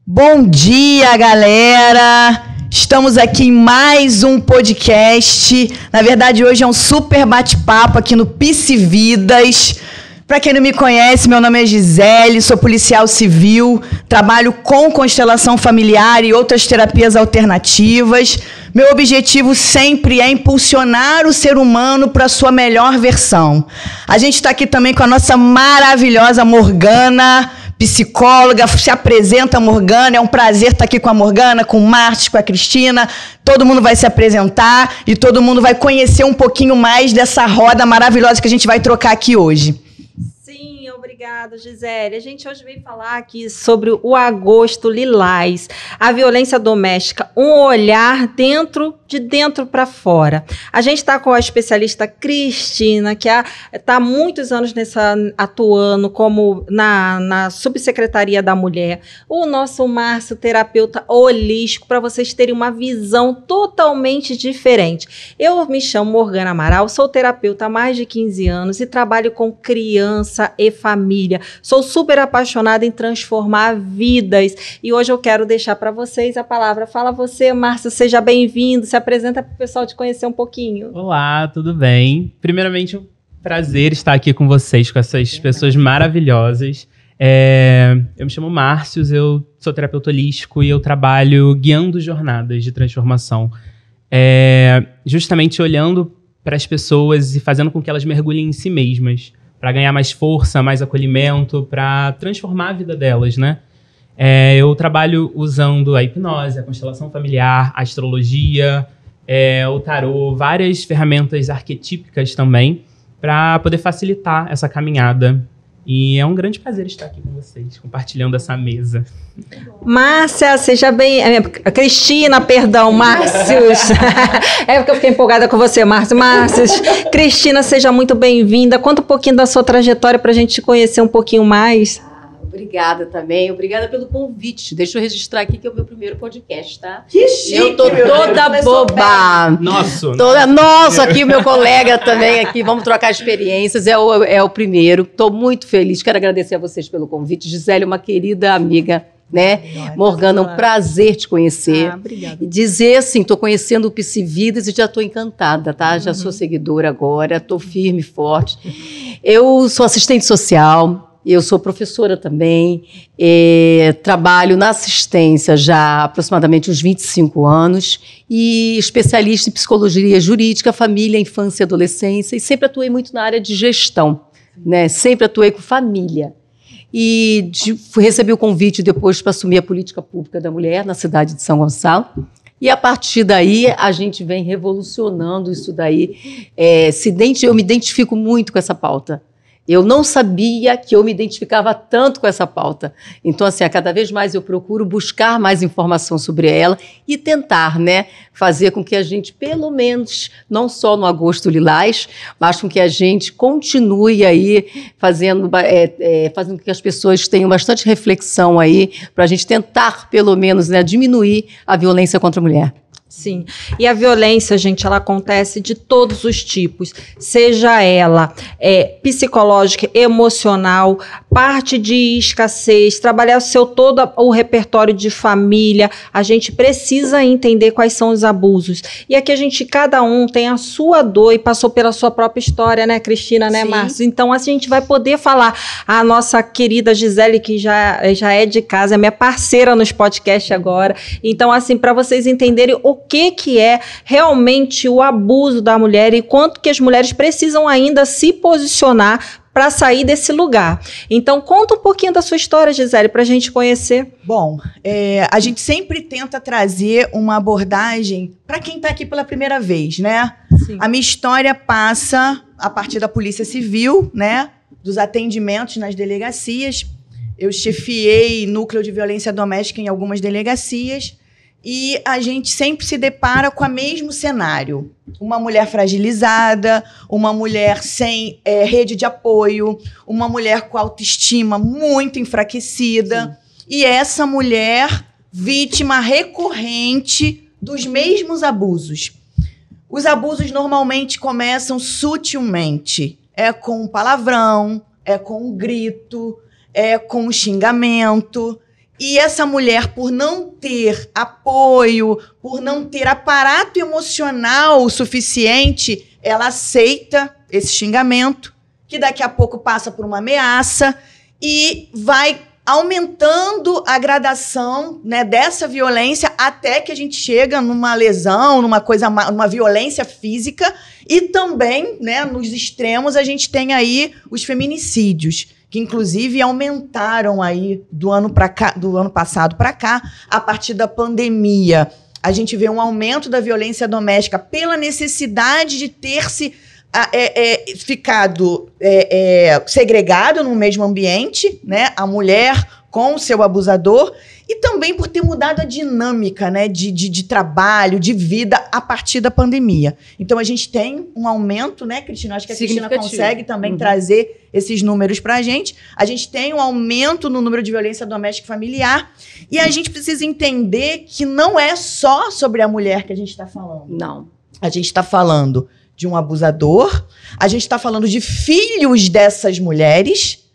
Bom dia, galera! Estamos aqui em mais um podcast. Na verdade, hoje é um super bate-papo aqui no Psividas. Para quem não me conhece, meu nome é Gisele, sou policial civil, trabalho com constelação familiar e outras terapias alternativas. Meu objetivo sempre é impulsionar o ser humano para a sua melhor versão. A gente está aqui também com a nossa maravilhosa Morgana, psicóloga. Se apresenta, Morgana. É um prazer estar aqui com a Morgana, com o Márcio, com a Cristina. Todo mundo vai se apresentar e todo mundo vai conhecer um pouquinho mais dessa roda maravilhosa que a gente vai trocar aqui hoje. Sim, obrigada, Gisele. A gente hoje veio falar aqui sobre o Agosto Lilás, a violência doméstica, um olhar de dentro para fora. A gente está com a especialista Cristina, que está há muitos anos atuando como na Subsecretaria da Mulher. O nosso Márcio, terapeuta holístico, para vocês terem uma visão totalmente diferente. Eu me chamo Morgana Amaral, sou terapeuta há mais de 15 anos e trabalho com criança e família. Sou super apaixonada em transformar vidas e hoje eu quero deixar para vocês a palavra. Fala você, Márcio, seja bem-vindo, se apresenta para o pessoal te conhecer um pouquinho. Olá, tudo bem? Primeiramente, um prazer estar aqui com vocês, com essas pessoas maravilhosas. Eu me chamo Márcio, eu sou terapeuta holístico e eu trabalho guiando jornadas de transformação. Justamente olhando para as pessoas e fazendo com que elas mergulhem em si mesmas, para ganhar mais força, mais acolhimento, para transformar a vida delas, né? Eu trabalho usando a hipnose, a constelação familiar, a astrologia, o tarô, várias ferramentas arquetípicas também, para poder facilitar essa caminhada. E é um grande prazer estar aqui com vocês, compartilhando essa mesa. Márcia, seja bem... Cristina, perdão, Márcios. É porque eu fiquei empolgada com você, Márcios. Cristina, seja muito bem-vinda. Conta um pouquinho da sua trajetória para a gente te conhecer um pouquinho mais. Obrigada também, obrigada pelo convite. Deixa eu registrar aqui que é o meu primeiro podcast, tá? Que chique! Eu tô toda boba. Nossa, aqui o meu colega também aqui, vamos trocar experiências, é o primeiro. Tô muito feliz, quero agradecer a vocês pelo convite. Gisele, uma querida amiga, né? Morgana, um prazer te conhecer. Obrigada. E dizer assim, tô conhecendo o Psividas e já tô encantada, tá? Já sou seguidora agora, tô firme, forte. Eu sou assistente social. Eu sou professora também, trabalho na assistência já há aproximadamente uns 25 anos e especialista em psicologia jurídica, família, infância e adolescência e sempre atuei muito na área de gestão, né? Sempre atuei com família. E recebi o convite depois para assumir a política pública da mulher na cidade de São Gonçalo. E a partir daí, a gente vem revolucionando isso daí. Eu me identifico muito com essa pauta. Eu não sabia que eu me identificava tanto com essa pauta. Então, assim, cada vez mais eu procuro buscar mais informação sobre ela e tentar, né, fazer com que a gente, pelo menos, não só no Agosto Lilás, mas com que a gente continue aí fazendo com que as pessoas tenham bastante reflexão aí para a gente tentar, pelo menos, né, diminuir a violência contra a mulher. Sim, e a violência, gente, ela acontece de todos os tipos, seja ela psicológica, emocional, parte de escassez, trabalhar todo o repertório de família. A gente precisa entender quais são os abusos. E aqui cada um tem a sua dor e passou pela sua própria história, né, Cristina, né, Márcio? Então, a gente vai poder falar. A nossa querida Gisele, que já é de casa, é minha parceira nos podcasts agora. Então, assim, para vocês entenderem o que é realmente o abuso da mulher e quanto que as mulheres precisam ainda se posicionar para sair desse lugar. Então, conta um pouquinho da sua história, Gisele, para a gente conhecer. Bom, a gente sempre tenta trazer uma abordagem para quem está aqui pela primeira vez, né? Sim. A minha história passa a partir da Polícia Civil, né? Dos atendimentos nas delegacias. Eu chefiei núcleo de violência doméstica em algumas delegacias. E a gente sempre se depara com o mesmo cenário. Uma mulher fragilizada, uma mulher sem rede de apoio, uma mulher com autoestima muito enfraquecida. Sim. E essa mulher vítima recorrente dos mesmos abusos. Os abusos normalmente começam sutilmente. É com um palavrão, é com um grito, é com um xingamento. E essa mulher, por não ter apoio, por não ter aparato emocional suficiente, ela aceita esse xingamento, que daqui a pouco passa por uma ameaça e vai aumentando a gradação, né, dessa violência até que a gente chega numa lesão, numa violência física, e também, né, nos extremos a gente tem aí os feminicídios, que inclusive aumentaram aí do ano passado para cá, a partir da pandemia. A gente vê um aumento da violência doméstica pela necessidade de ter-se ficado segregado no mesmo ambiente, né? A mulher com o seu abusador, e também por ter mudado a dinâmica, né, de trabalho, de vida a partir da pandemia. Então a gente tem um aumento, né, Cristina? Acho que a Cristina consegue também trazer esses números para a gente. A gente tem um aumento no número de violência doméstica e familiar, e a gente precisa entender que não é só sobre a mulher que a gente está falando. Não. A gente está falando de um abusador, a gente está falando de filhos dessas mulheres,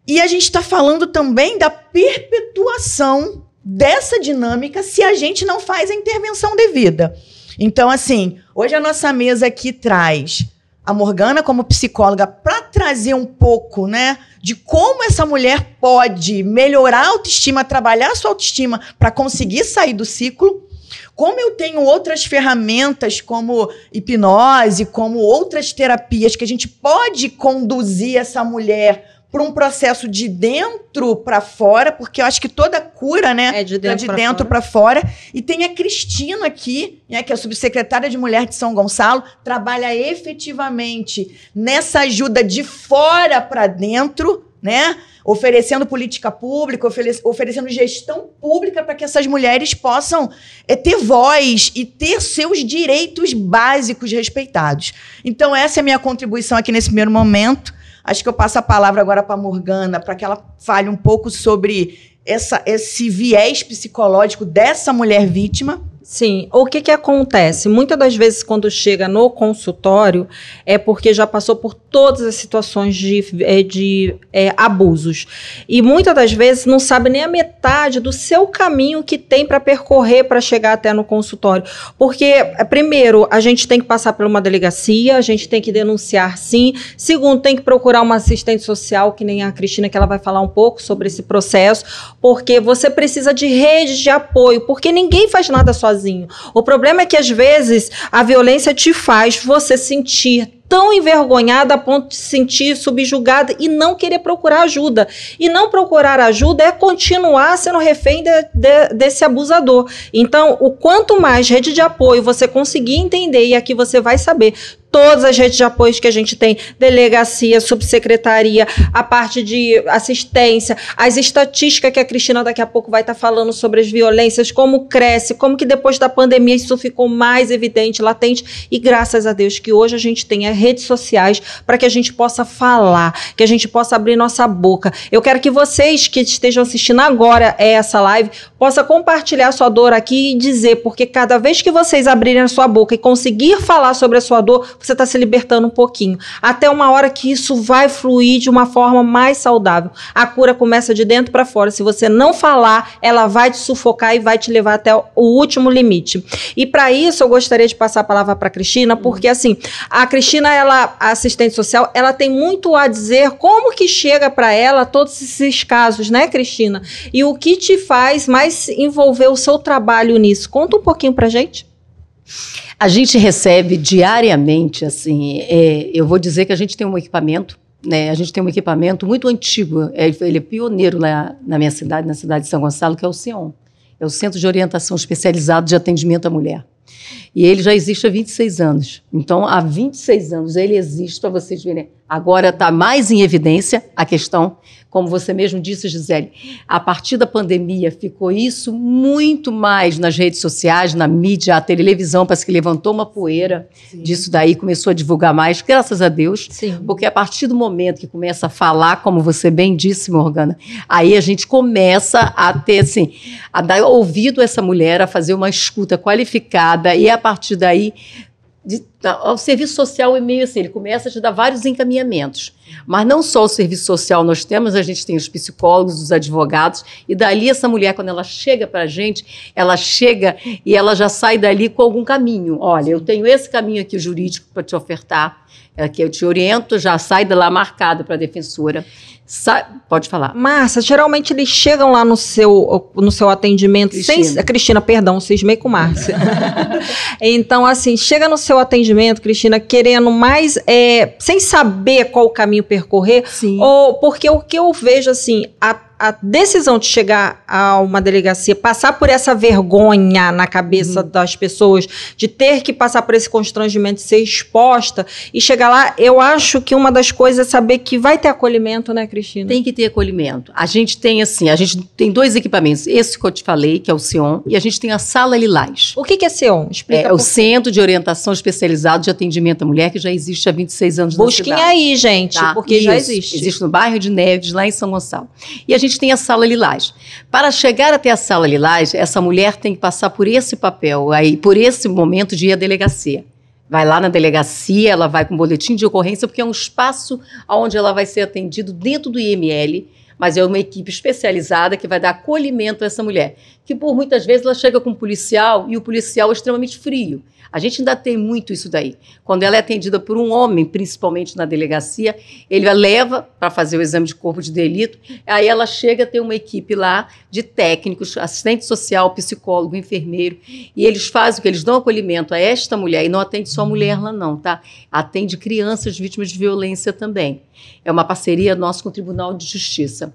e a gente está falando também da perpetuação dessa dinâmica se a gente não faz a intervenção devida. Então, assim, hoje a nossa mesa aqui traz a Morgana como psicóloga para trazer um pouco, né, de como essa mulher pode melhorar a autoestima, trabalhar a sua autoestima para conseguir sair do ciclo. Como eu tenho outras ferramentas como hipnose, como outras terapias que a gente pode conduzir essa mulher para um processo de dentro para fora, porque eu acho que toda cura, né, é de dentro para fora. E tem a Cristina aqui, né, que é a subsecretária de Mulher de São Gonçalo, trabalha efetivamente nessa ajuda de fora para dentro, né, oferecendo política pública, oferecendo gestão pública para que essas mulheres possam ter voz e ter seus direitos básicos respeitados. Então, essa é a minha contribuição aqui nesse primeiro momento. Acho que eu passo a palavra agora para a Morgana, para que ela fale um pouco sobre esse viés psicológico dessa mulher vítima. Sim, o que acontece? Muitas das vezes quando chega no consultório é porque já passou por todas as situações de abusos. E muitas das vezes não sabe nem a metade do seu caminho que tem para percorrer para chegar até no consultório. Porque, primeiro, a gente tem que passar por uma delegacia, a gente tem que denunciar sim. Segundo, tem que procurar uma assistente social, que nem a Cristina, que ela vai falar um pouco sobre esse processo, porque você precisa de rede de apoio, porque ninguém faz nada sozinho. O problema é que, às vezes, a violência te faz você sentir tão envergonhada a ponto de se sentir subjugada e não querer procurar ajuda. E não procurar ajuda é continuar sendo refém desse abusador. Então, o quanto mais rede de apoio você conseguir entender, e aqui você vai saber todas as redes de apoio que a gente tem, delegacia, subsecretaria, a parte de assistência, as estatísticas que a Cristina daqui a pouco vai estar falando sobre as violências, como cresce, como que depois da pandemia isso ficou mais evidente, latente, e graças a Deus que hoje a gente tem as redes sociais para que a gente possa falar, que a gente possa abrir nossa boca. Eu quero que vocês que estejam assistindo agora essa live possam compartilhar sua dor aqui e dizer, porque cada vez que vocês abrirem a sua boca e conseguir falar sobre a sua dor, você está se libertando um pouquinho. Até uma hora que isso vai fluir de uma forma mais saudável. A cura começa de dentro para fora. Se você não falar, ela vai te sufocar e vai te levar até o último limite. E para isso, eu gostaria de passar a palavra para a Cristina, porque assim, a Cristina, a assistente social, ela tem muito a dizer como que chega para ela todos esses casos, né, Cristina? E o que te faz mais envolver o seu trabalho nisso? Conta um pouquinho para a gente. A gente recebe diariamente, assim, eu vou dizer que a gente tem um equipamento, né? A gente tem um equipamento muito antigo, ele é pioneiro lá na minha cidade, na cidade de São Gonçalo, que é o CION, é o Centro de Orientação Especializado de Atendimento à Mulher. E ele já existe há 26 anos. Então, há 26 anos ele existe, para vocês verem. Agora está mais em evidência a questão, como você mesmo disse, Gisele, a partir da pandemia ficou isso muito mais nas redes sociais, na mídia, a televisão parece que levantou uma poeira disso daí, começou a divulgar mais, graças a Deus, porque a partir do momento que começa a falar, como você bem disse, Morgana, aí a gente começa a ter, assim, a dar ouvido a essa mulher, a fazer uma escuta qualificada, e a partir daí o serviço social é meio assim, ele começa a te dar vários encaminhamentos. Mas não só o serviço social nós temos, a gente tem os psicólogos, os advogados, e dali essa mulher, quando ela chega para a gente, ela chega e ela já sai dali com algum caminho. Olha, eu tenho esse caminho aqui jurídico para te ofertar, que eu te oriento, já sai de lá marcada para a defensora. Pode falar. Márcia, geralmente eles chegam lá no seu atendimento, Cristina, perdão, cismei com Márcia. Então, assim, chega no seu atendimento, Cristina, querendo mais, sem saber qual o caminho percorrer, Sim. Ou porque o que eu vejo, assim, a decisão de chegar a uma delegacia, passar por essa vergonha na cabeça das pessoas, de ter que passar por esse constrangimento, de ser exposta, e chegar lá, eu acho que uma das coisas é saber que vai ter acolhimento, né, Cristina? Tem que ter acolhimento. A gente tem, assim, dois equipamentos. Esse que eu te falei, que é o SEON, e a gente tem a Sala Lilás. O que é SEON? Explica. É o Centro de Orientação Especializado de Atendimento à Mulher, que já existe há 26 anos na cidade. Busquem aí, gente, tá? porque já existe. Existe no bairro de Neves, lá em São Gonçalo. E a gente tem a Sala Lilás. Para chegar até a Sala Lilás, essa mulher tem que passar por esse papel, aí, por esse momento de ir à delegacia. Vai lá na delegacia, ela vai com boletim de ocorrência, porque é um espaço onde ela vai ser atendida dentro do IML, mas é uma equipe especializada que vai dar acolhimento a essa mulher, que por muitas vezes ela chega com um policial e o policial é extremamente frio. A gente ainda tem muito isso daí. Quando ela é atendida por um homem, principalmente na delegacia, ele a leva para fazer o exame de corpo de delito, aí ela chega a ter uma equipe lá de técnicos, assistente social, psicólogo, enfermeiro, e eles fazem o que? Eles dão acolhimento a esta mulher, e não atende só a mulher lá não, tá? Atende crianças vítimas de violência também. É uma parceria nossa com o Tribunal de Justiça.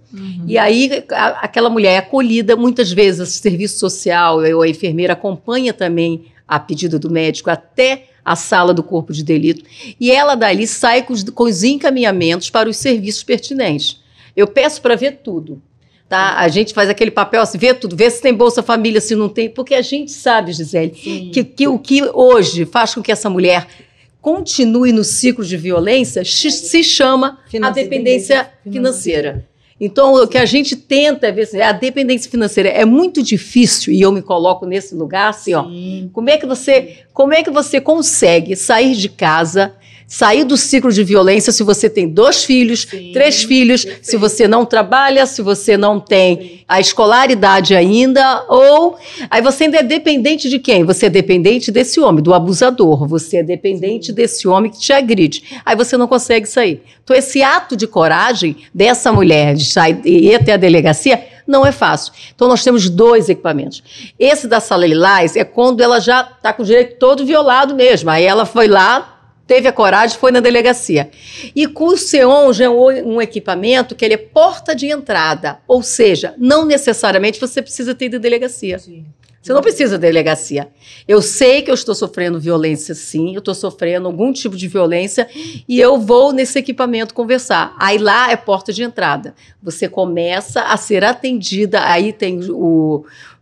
E aí, aquela mulher é acolhida, muitas vezes o serviço social ou a enfermeira acompanha também a pedido do médico até a sala do corpo de delito, e ela dali sai com os encaminhamentos para os serviços pertinentes. Eu peço para ver tudo, tá? A gente faz aquele papel assim, vê tudo, vê se tem Bolsa Família, se não tem, porque a gente sabe, Gisele, que o que hoje faz com que essa mulher continue no ciclo de violência se chama a dependência financeira. Então, o que a gente tenta ver, a dependência financeira é muito difícil, e eu me coloco nesse lugar, assim, ó, como é que você consegue sair de casa, sair do ciclo de violência se você tem 2 filhos, 3 filhos, se você não trabalha, se você não tem a escolaridade ainda, ou aí você ainda é dependente de quem? Você é dependente desse homem, do abusador, você é dependente desse homem que te agride, aí você não consegue sair. Então esse ato de coragem dessa mulher de sair e ir até a delegacia não é fácil. Então nós temos 2 equipamentos. Esse da Sala Lilás é quando ela já está com o direito todo violado mesmo, aí ela foi lá, teve a coragem, foi na delegacia. E com o SEON já é um equipamento que ele é porta de entrada, ou seja, não necessariamente você precisa ter de delegacia. Sim. Você não precisa de delegacia. Eu sei que eu estou sofrendo violência, sim, eu estou sofrendo algum tipo de violência e eu vou nesse equipamento conversar. Aí lá é porta de entrada. Você começa a ser atendida, aí tem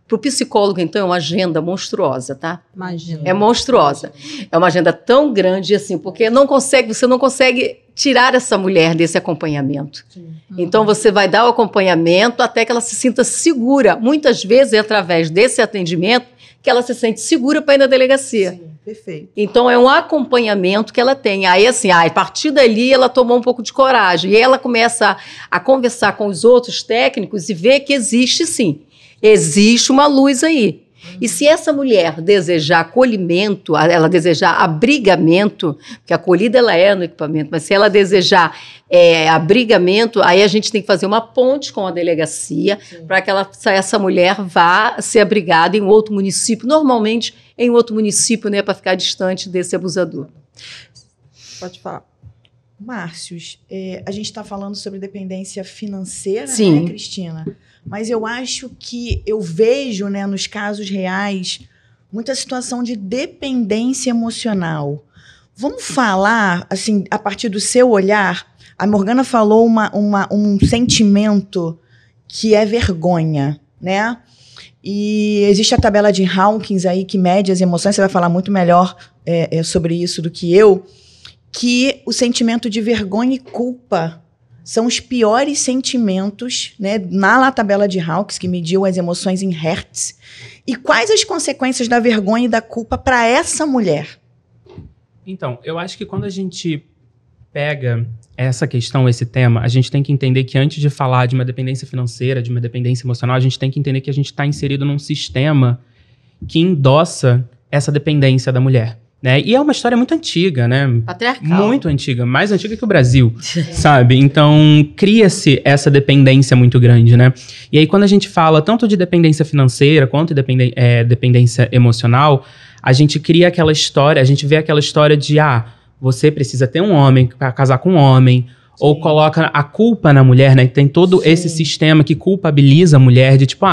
para o psicólogo, então, é uma agenda monstruosa, tá? Imagina. É monstruosa. É uma agenda tão grande, assim, porque você não consegue tirar essa mulher desse acompanhamento. Então, você vai dar o acompanhamento até que ela se sinta segura. Muitas vezes é através desse atendimento que ela se sente segura para ir na delegacia. Sim, perfeito. Então, é um acompanhamento que ela tem. Aí, assim, a partir dali, ela tomou um pouco de coragem. E aí ela começa a conversar com os outros técnicos e ver que existe, sim. Existe uma luz aí. E se essa mulher desejar acolhimento, ela desejar abrigamento, porque a acolhida ela é no equipamento, mas se ela desejar abrigamento, aí a gente tem que fazer uma ponte com a delegacia para que essa mulher vá ser abrigada em outro município, normalmente em outro município, né, para ficar distante desse abusador. Pode falar. Márcios, a gente está falando sobre dependência financeira, Sim. né, Cristina? Mas eu acho que eu vejo, né, nos casos reais, muita situação de dependência emocional. Vamos falar, assim, a partir do seu olhar, a Morgana falou um sentimento que é vergonha, né? E existe a tabela de Hawkins aí que mede as emoções, você vai falar muito melhor sobre isso do que eu, que o sentimento de vergonha e culpa são os piores sentimentos, né, na tabela de Hawkins, que mediu as emoções em Hertz. E quais as consequências da vergonha e da culpa para essa mulher? Então, eu acho que quando a gente pega essa questão, esse tema, a gente tem que entender que antes de falar de uma dependência financeira, de uma dependência emocional, a gente tem que entender que a gente está inserido num sistema que endossa essa dependência da mulher. Né? E é uma história muito antiga, né? Patriarcal. Muito antiga, mais antiga que o Brasil, sabe? Então, cria-se essa dependência muito grande, né? E aí, quando a gente fala tanto de dependência financeira quanto de dependência emocional, a gente cria aquela história, a gente vê aquela história de, você precisa ter um homem para casar com um homem, ou coloca a culpa na mulher, né? Tem todo esse sistema que culpabiliza a mulher de tipo,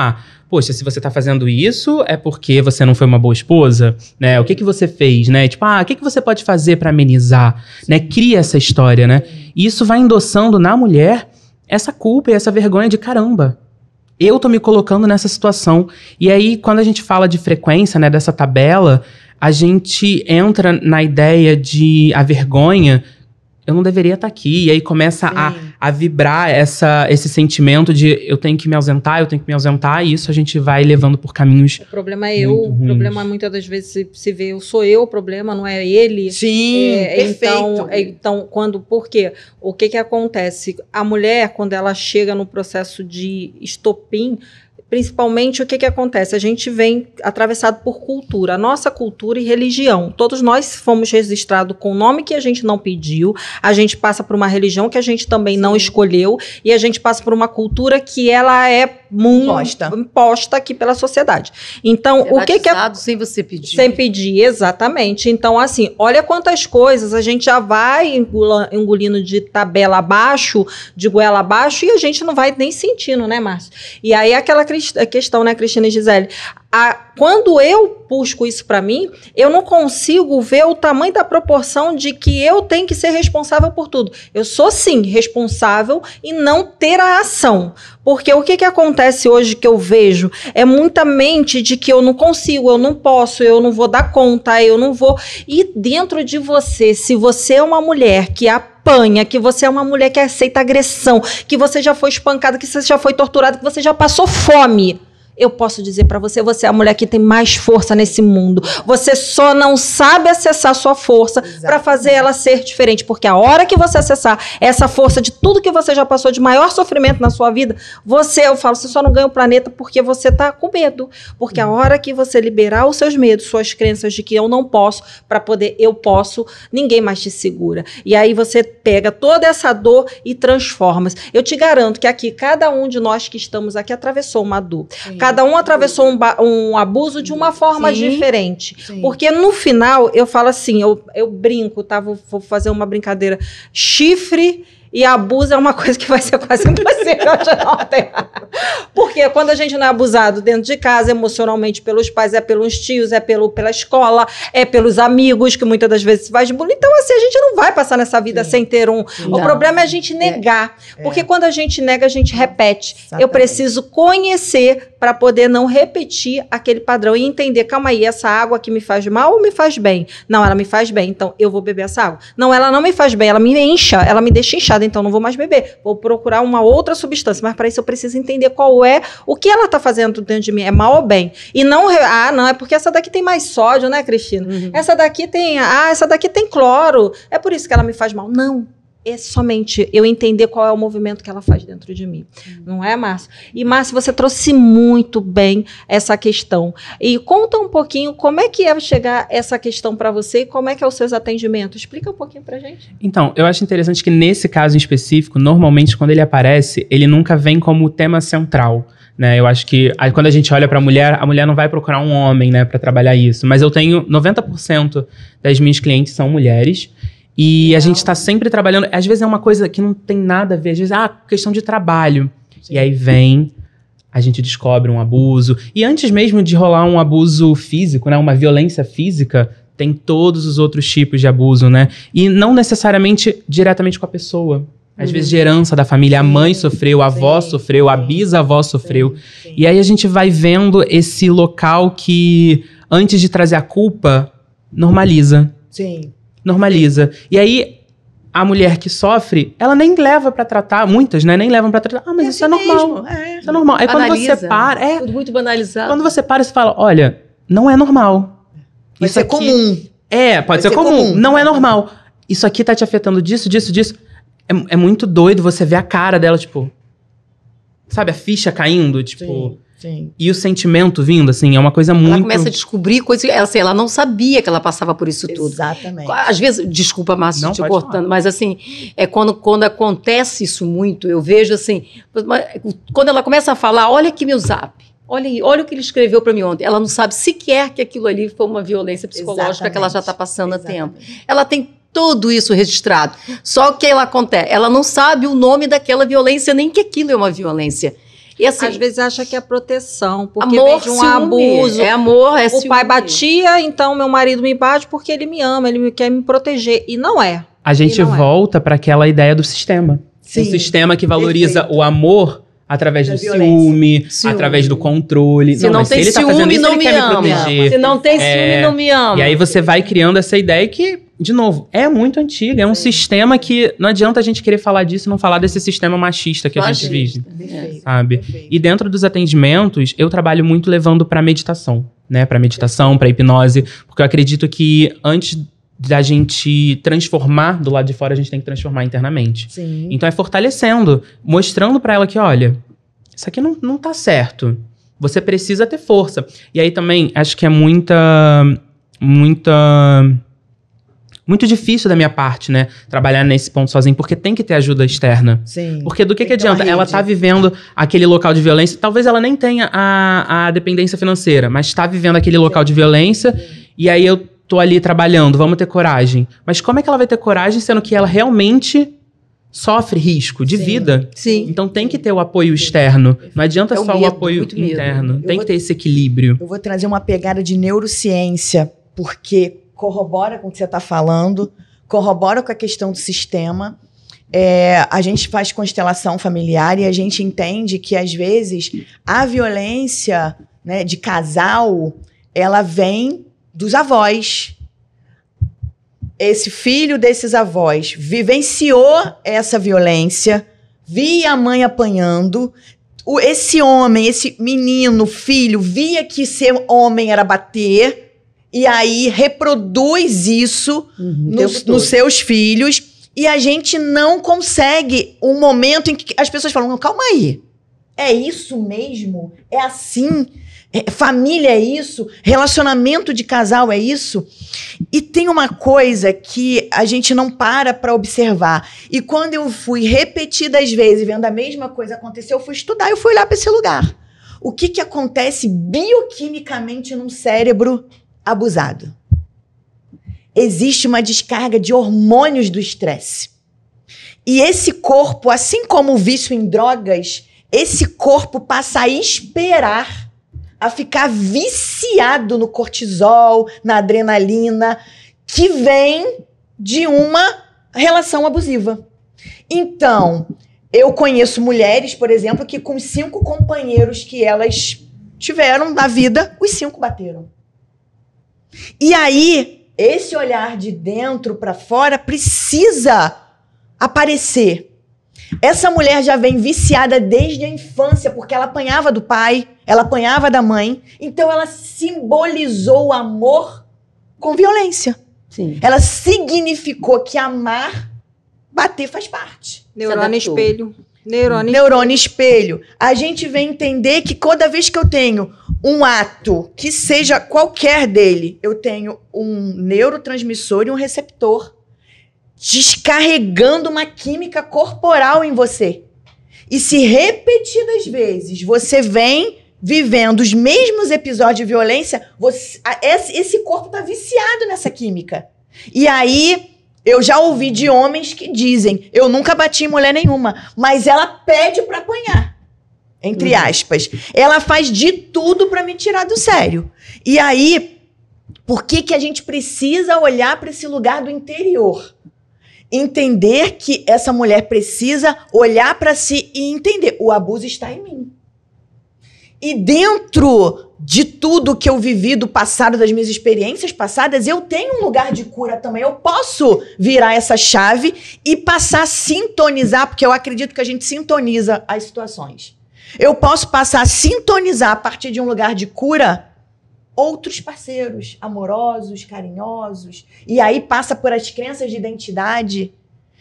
poxa, se você tá fazendo isso, é porque você não foi uma boa esposa, né? O que você fez, né? Tipo, o que você pode fazer pra amenizar, né? Cria essa história, né? E isso vai endossando na mulher essa culpa e essa vergonha de caramba. Eu tô me colocando nessa situação. E aí, quando a gente fala de frequência, né? Dessa tabela, a gente entra na ideia de a vergonha... eu não deveria estar aqui. E aí começa a vibrar esse sentimento de eu tenho que me ausentar, e isso a gente vai levando por caminhos. O problema é o problema muitas das vezes se vê, sou eu o problema, não é ele. Sim, perfeito. Então, por quê? O que acontece? A mulher, quando ela chega no processo de estopim, principalmente, o que acontece? A gente vem atravessado por cultura, a nossa cultura e religião. Todos nós fomos registrados com o nome que a gente não pediu, a gente passa por uma religião que a gente também não escolheu, e a gente passa por uma cultura que ela é imposta aqui pela sociedade. Então, o que é... sem você pedir. Sem pedir, exatamente. Então, assim, olha quantas coisas a gente já vai engolindo de tabela abaixo, de goela abaixo, e a gente não vai nem sentindo, né, Márcio? E aí, aquela questão, né, Cristina e Gisele? Quando eu busco isso para mim, eu não consigo ver o tamanho da proporção de que eu tenho que ser responsável por tudo. Eu sou, sim, responsável e não ter a ação. Porque o que acontece hoje que eu vejo é muita mente de que eu não consigo, eu não posso, eu não vou dar conta, eu não vou... E dentro de você, se você é uma mulher que apanha, que você é uma mulher que aceita agressão, que você já foi espancada, que você já foi torturada, que você já passou fome... eu posso dizer para você, você é a mulher que tem mais força nesse mundo. Você só não sabe acessar sua força para fazer ela ser diferente. Porque a hora que você acessar essa força de tudo que você já passou de maior sofrimento na sua vida, você só não ganha o planeta porque você tá com medo. Porque a hora que você liberar os seus medos, suas crenças de que eu não posso, para poder eu posso, ninguém mais te segura. E aí você pega toda essa dor e transforma. Eu te garanto que aqui, cada um de nós que estamos aqui atravessou uma dor. Cada um atravessou um abuso de uma forma diferente. Sim. Porque no final, eu falo assim, eu brinco, tá? Vou fazer uma brincadeira. Chifre e abuso é uma coisa que vai ser quase impossível de não ter. Porque quando a gente não é abusado dentro de casa, emocionalmente pelos pais, é pelos tios, é pela escola, é pelos amigos, que muitas das vezes se faz de bullying. Então, assim, a gente não vai passar nessa vida sem ter um... Não. O problema é a gente negar. Porque quando a gente nega, a gente repete. Exatamente. Eu preciso conhecer para poder não repetir aquele padrão e entender, calma aí, essa água aqui me faz mal ou me faz bem? Não, ela me faz bem, então eu vou beber essa água. Não, ela não me faz bem, ela me incha, ela me deixa inchada, então não vou mais beber. Vou procurar uma outra substância, mas para isso eu preciso entender qual é o que ela está fazendo dentro de mim, é mal ou bem. E não, não, é porque essa daqui tem mais sódio, né, Cristina? Uhum. Essa daqui tem cloro, é por isso que ela me faz mal. Não. É somente eu entender qual é o movimento que ela faz dentro de mim. Não é, Márcio? E, Márcio, você trouxe muito bem essa questão. E conta um pouquinho como é que é chegar essa questão para você e como é que é os seus atendimentos. Explica um pouquinho pra gente. Então, eu acho interessante que nesse caso em específico, normalmente quando ele aparece, ele nunca vem como tema central. Né? Eu acho que aí, quando a gente olha a mulher não vai procurar um homem, né, para trabalhar isso. Mas eu tenho 90% das minhas clientes são mulheres. E a gente está sempre trabalhando, às vezes é uma coisa que não tem nada a ver, às vezes questão de trabalho. Sim. E aí a gente descobre um abuso. E antes mesmo de rolar um abuso físico, né, uma violência física, tem todos os outros tipos de abuso, né? E não necessariamente diretamente com a pessoa. Às vezes de herança da família, a mãe sofreu, a avó sofreu, a bisavó sofreu. Sim. E aí a gente vai vendo esse local que, antes de trazer a culpa, normaliza. Sim. Normaliza. E aí, a mulher que sofre, ela nem leva pra tratar, muitas, né? Nem levam pra tratar. Mas isso é normal. Isso é normal. Aí quando você para... Tudo muito banalizado. Quando você para, você fala, olha, não é normal. Pode ser comum. Pode ser comum. Não é normal. isso aqui tá te afetando disso. É muito doido você ver a cara dela, tipo... Sabe, a ficha caindo, tipo... Sim. E o sentimento vindo, assim, é uma coisa muito... Ela começa a descobrir coisas... Ela não sabia que ela passava por isso tudo. Exatamente. Às vezes... Desculpa, Márcio, Não, te pode cortando. falar. Mas, assim, quando acontece isso muito, eu vejo, assim... Quando ela começa a falar, olha aqui meu zap. Olha o que ele escreveu para mim ontem. Ela não sabe sequer que aquilo ali foi uma violência psicológica que ela já está passando há tempo. Ela tem tudo isso registrado. Só que ela não sabe o nome daquela violência, nem que aquilo é uma violência. E assim, às vezes acha que é proteção, porque amor, vem de um ciúme. abuso. É amor, é O ciúme. pai batia, então meu marido me bate porque ele me ama, ele quer me proteger. E não é. A gente volta para aquela ideia do sistema. Sim. Um sistema que valoriza Perfeito. o amor através Da do violência. ciúme, através do controle. Se não mas tem se ele tá ciúme, fazendo isso, não ele me quer ama. me proteger. Se não tem ciúme, não me ama. E aí você vai criando essa ideia que, de novo, é muito antiga. É um sistema que não adianta a gente querer falar disso e não falar desse sistema machista que a gente vive. Perfeito. Sabe? Perfeito. E dentro dos atendimentos, eu trabalho muito levando para meditação, né? Para meditação, para hipnose, porque eu acredito que antes da gente transformar do lado de fora, a gente tem que transformar internamente. Sim. Então é fortalecendo, mostrando para ela que, olha, isso aqui não tá certo. Você precisa ter força. E aí também, acho que é muito difícil da minha parte, né? Trabalhar nesse ponto sozinho, porque tem que ter ajuda externa. Sim. Porque do que Tem ter uma adianta? Ela rede. tá vivendo aquele local de violência, talvez ela nem tenha a dependência financeira, mas tá vivendo aquele local de violência, e aí eu tô ali trabalhando, vamos ter coragem. Mas como é que ela vai ter coragem, sendo que ela realmente sofre risco de Sim. vida? Sim. Então tem que ter o apoio externo. Não adianta É o só o medo, apoio muito medo. interno. Eu Tem vou- que ter esse equilíbrio. Eu vou trazer uma pegada de neurociência, porque corrobora com o que você está falando, corrobora com a questão do sistema. A gente faz constelação familiar e a gente entende que, às vezes, a violência, né, de casal, ela vem dos avós. Esse filho desses avós vivenciou essa violência, via a mãe apanhando. Esse homem, esse menino, filho, via que ser homem era bater, e aí reproduz isso nos seus filhos, e a gente não consegue um momento em que as pessoas falam, calma aí, é isso mesmo? É assim? Família é isso? Relacionamento de casal é isso? E tem uma coisa que a gente não para observar. E quando eu fui repetidas vezes vendo a mesma coisa acontecer, eu fui estudar, eu fui olhar para esse lugar. O que acontece bioquimicamente num cérebro abusado? Existe uma descarga de hormônios do estresse. E esse corpo, assim como o vício em drogas, esse corpo passa a esperar, a ficar viciado no cortisol, na adrenalina, que vem de uma relação abusiva. Então, eu conheço mulheres, por exemplo, que com 5 companheiros que elas tiveram na vida, os 5 bateram. E aí, esse olhar de dentro para fora precisa aparecer. Essa mulher já vem viciada desde a infância, porque ela apanhava do pai, ela apanhava da mãe, então ela simbolizou o amor com violência. Sim. Ela significou que amar, bater faz parte. Neurônio adaptou. espelho. Neurônio espelho. A gente vem entender que toda vez que eu tenho um ato, que seja qualquer dele, eu tenho um neurotransmissor e um receptor descarregando uma química corporal em você. E se repetidas vezes você vem vivendo os mesmos episódios de violência, esse corpo está viciado nessa química. E aí, eu já ouvi de homens que dizem, eu nunca bati em mulher nenhuma, mas ela pede para apanhar, entre aspas. Ela faz de tudo para me tirar do sério. E aí, por que a gente precisa olhar para esse lugar do interior? Entender que essa mulher precisa olhar para si e entender, o abuso está em mim. E dentro de tudo que eu vivi do passado, das minhas experiências passadas, eu tenho um lugar de cura também. Eu posso virar essa chave e passar a sintonizar, porque eu acredito que a gente sintoniza as situações. Eu posso passar a sintonizar a partir de um lugar de cura outros parceiros amorosos, carinhosos. E aí passa por as crenças de identidade.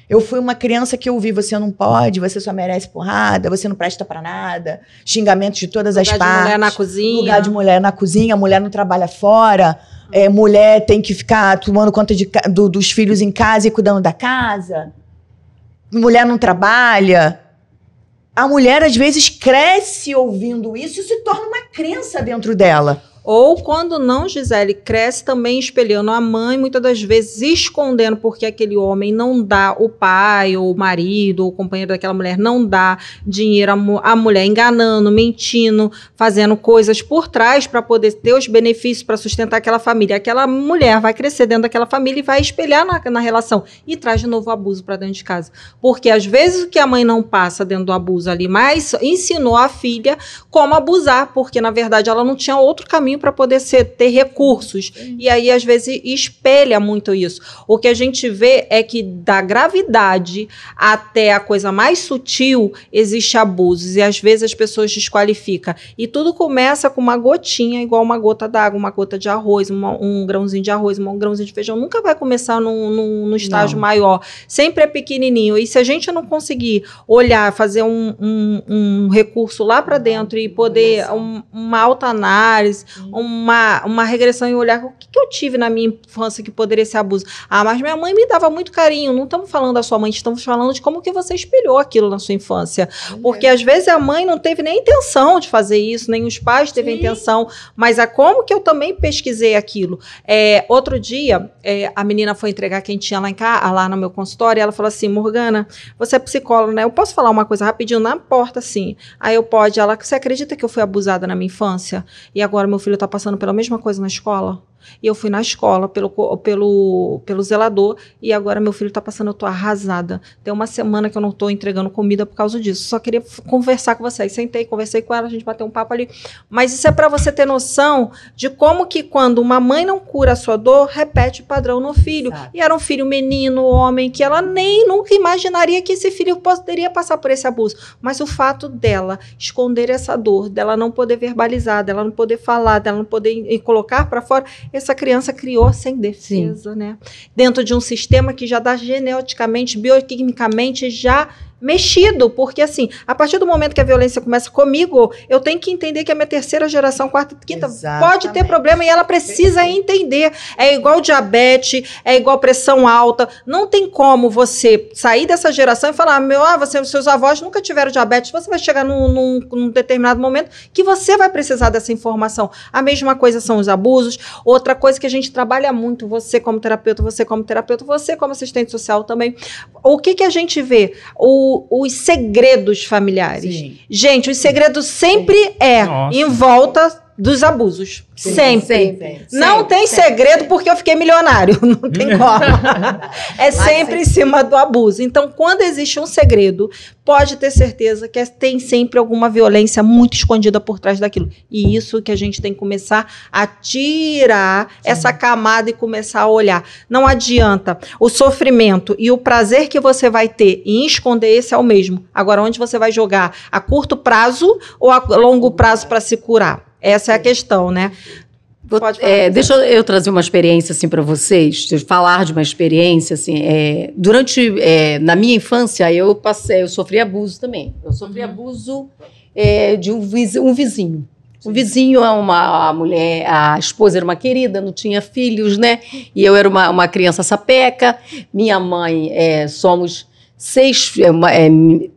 Eu fui uma criança que ouvi, você não pode, você só merece porrada, você não presta pra nada, xingamentos de todas as partes. Lugar de mulher na cozinha. Lugar de mulher na cozinha, mulher não trabalha fora, mulher tem que ficar tomando conta dos filhos em casa e cuidando da casa. Mulher não trabalha. A mulher, às vezes, cresce ouvindo isso e se torna uma crença dentro dela. Ou quando não, Gisele, cresce também espelhando a mãe, muitas das vezes escondendo porque aquele homem não dá, o pai, ou o marido, ou o companheiro daquela mulher não dá dinheiro à mulher, enganando, mentindo, fazendo coisas por trás para poder ter os benefícios para sustentar aquela família. Aquela mulher vai crescer dentro daquela família e vai espelhar na relação e traz de novo o abuso para dentro de casa. Porque às vezes o que a mãe não passa dentro do abuso ali, mas ensinou a filha como abusar, porque na verdade ela não tinha outro caminho para poder ter recursos. E aí, às vezes, espelha muito isso. O que a gente vê é que da gravidade até a coisa mais sutil, existe abusos. E às vezes as pessoas desqualificam. E tudo começa com uma gotinha, igual uma gota d'água, uma gota de arroz, um grãozinho de arroz, um grãozinho de feijão. Nunca vai começar no estágio maior. Sempre é pequenininho. E se a gente não conseguir olhar, fazer um recurso lá para dentro e poder uma autoanálise, uma regressão e olhar o que eu tive na minha infância que poderia ser abuso. Ah, mas minha mãe me dava muito carinho. Não estamos falando da sua mãe, estamos falando de como que você espelhou aquilo na sua infância. Porque às vezes a mãe não teve nem a intenção de fazer isso, nem os pais teve a intenção, mas como que eu também pesquisei aquilo. Outro dia, a menina foi entregar quem tinha lá no meu consultório e ela falou assim, Morgana, você é psicóloga, né? Eu posso falar uma coisa rapidinho na porta, assim? Aí você acredita que eu fui abusada na minha infância? E agora meu filho está passando pela mesma coisa na escola? E eu fui na escola pelo zelador e agora meu filho está passando, eu estou arrasada. Tem uma semana que eu não estou entregando comida por causa disso. Só queria conversar com vocês. Sentei, conversei com ela, a gente bateu um papo ali. Mas isso é para você ter noção de como que quando uma mãe não cura a sua dor, repete o padrão no filho. Exato. E era um filho menino, homem, que ela nem nunca imaginaria que esse filho poderia passar por esse abuso. Mas o fato dela esconder essa dor, dela não poder verbalizar, dela não poder falar, dela não poder colocar para fora, essa criança criou sem defesa, né? Dentro de um sistema que já dá geneticamente, bioquimicamente já mexido, porque assim, a partir do momento que a violência começa comigo, eu tenho que entender que a minha terceira geração, quarta, quinta, pode ter problema e ela precisa entender. É igual diabetes, é igual pressão alta, não tem como você sair dessa geração e falar, seus avós nunca tiveram diabetes, você vai chegar num determinado momento que você vai precisar dessa informação. A mesma coisa são os abusos. Outra coisa que a gente trabalha muito, você como terapeuta, você como assistente social também, o que a gente vê? Os segredos familiares. Sim. Gente, os segredos sempre em volta dos abusos. Sim, sempre. Não tem segredo porque eu fiquei milionário. Não tem como. Sempre em cima do abuso. Então, quando existe um segredo, pode ter certeza que tem sempre alguma violência muito escondida por trás daquilo. E isso que a gente tem que começar a tirar essa camada e começar a olhar. Não adianta. O sofrimento e o prazer que você vai ter em esconder esse é o mesmo. Agora, onde você vai jogar? A curto prazo ou a longo prazo para se curar? Essa é a questão, né? Pode falar. Deixa eu trazer uma experiência assim para vocês, falar de uma experiência assim. Na minha infância eu sofri abuso também. Eu sofri abuso de um vizinho. Um vizinho é uma mulher, a esposa era uma querida, não tinha filhos, né? E eu era uma criança sapeca. Minha mãe, somos 6,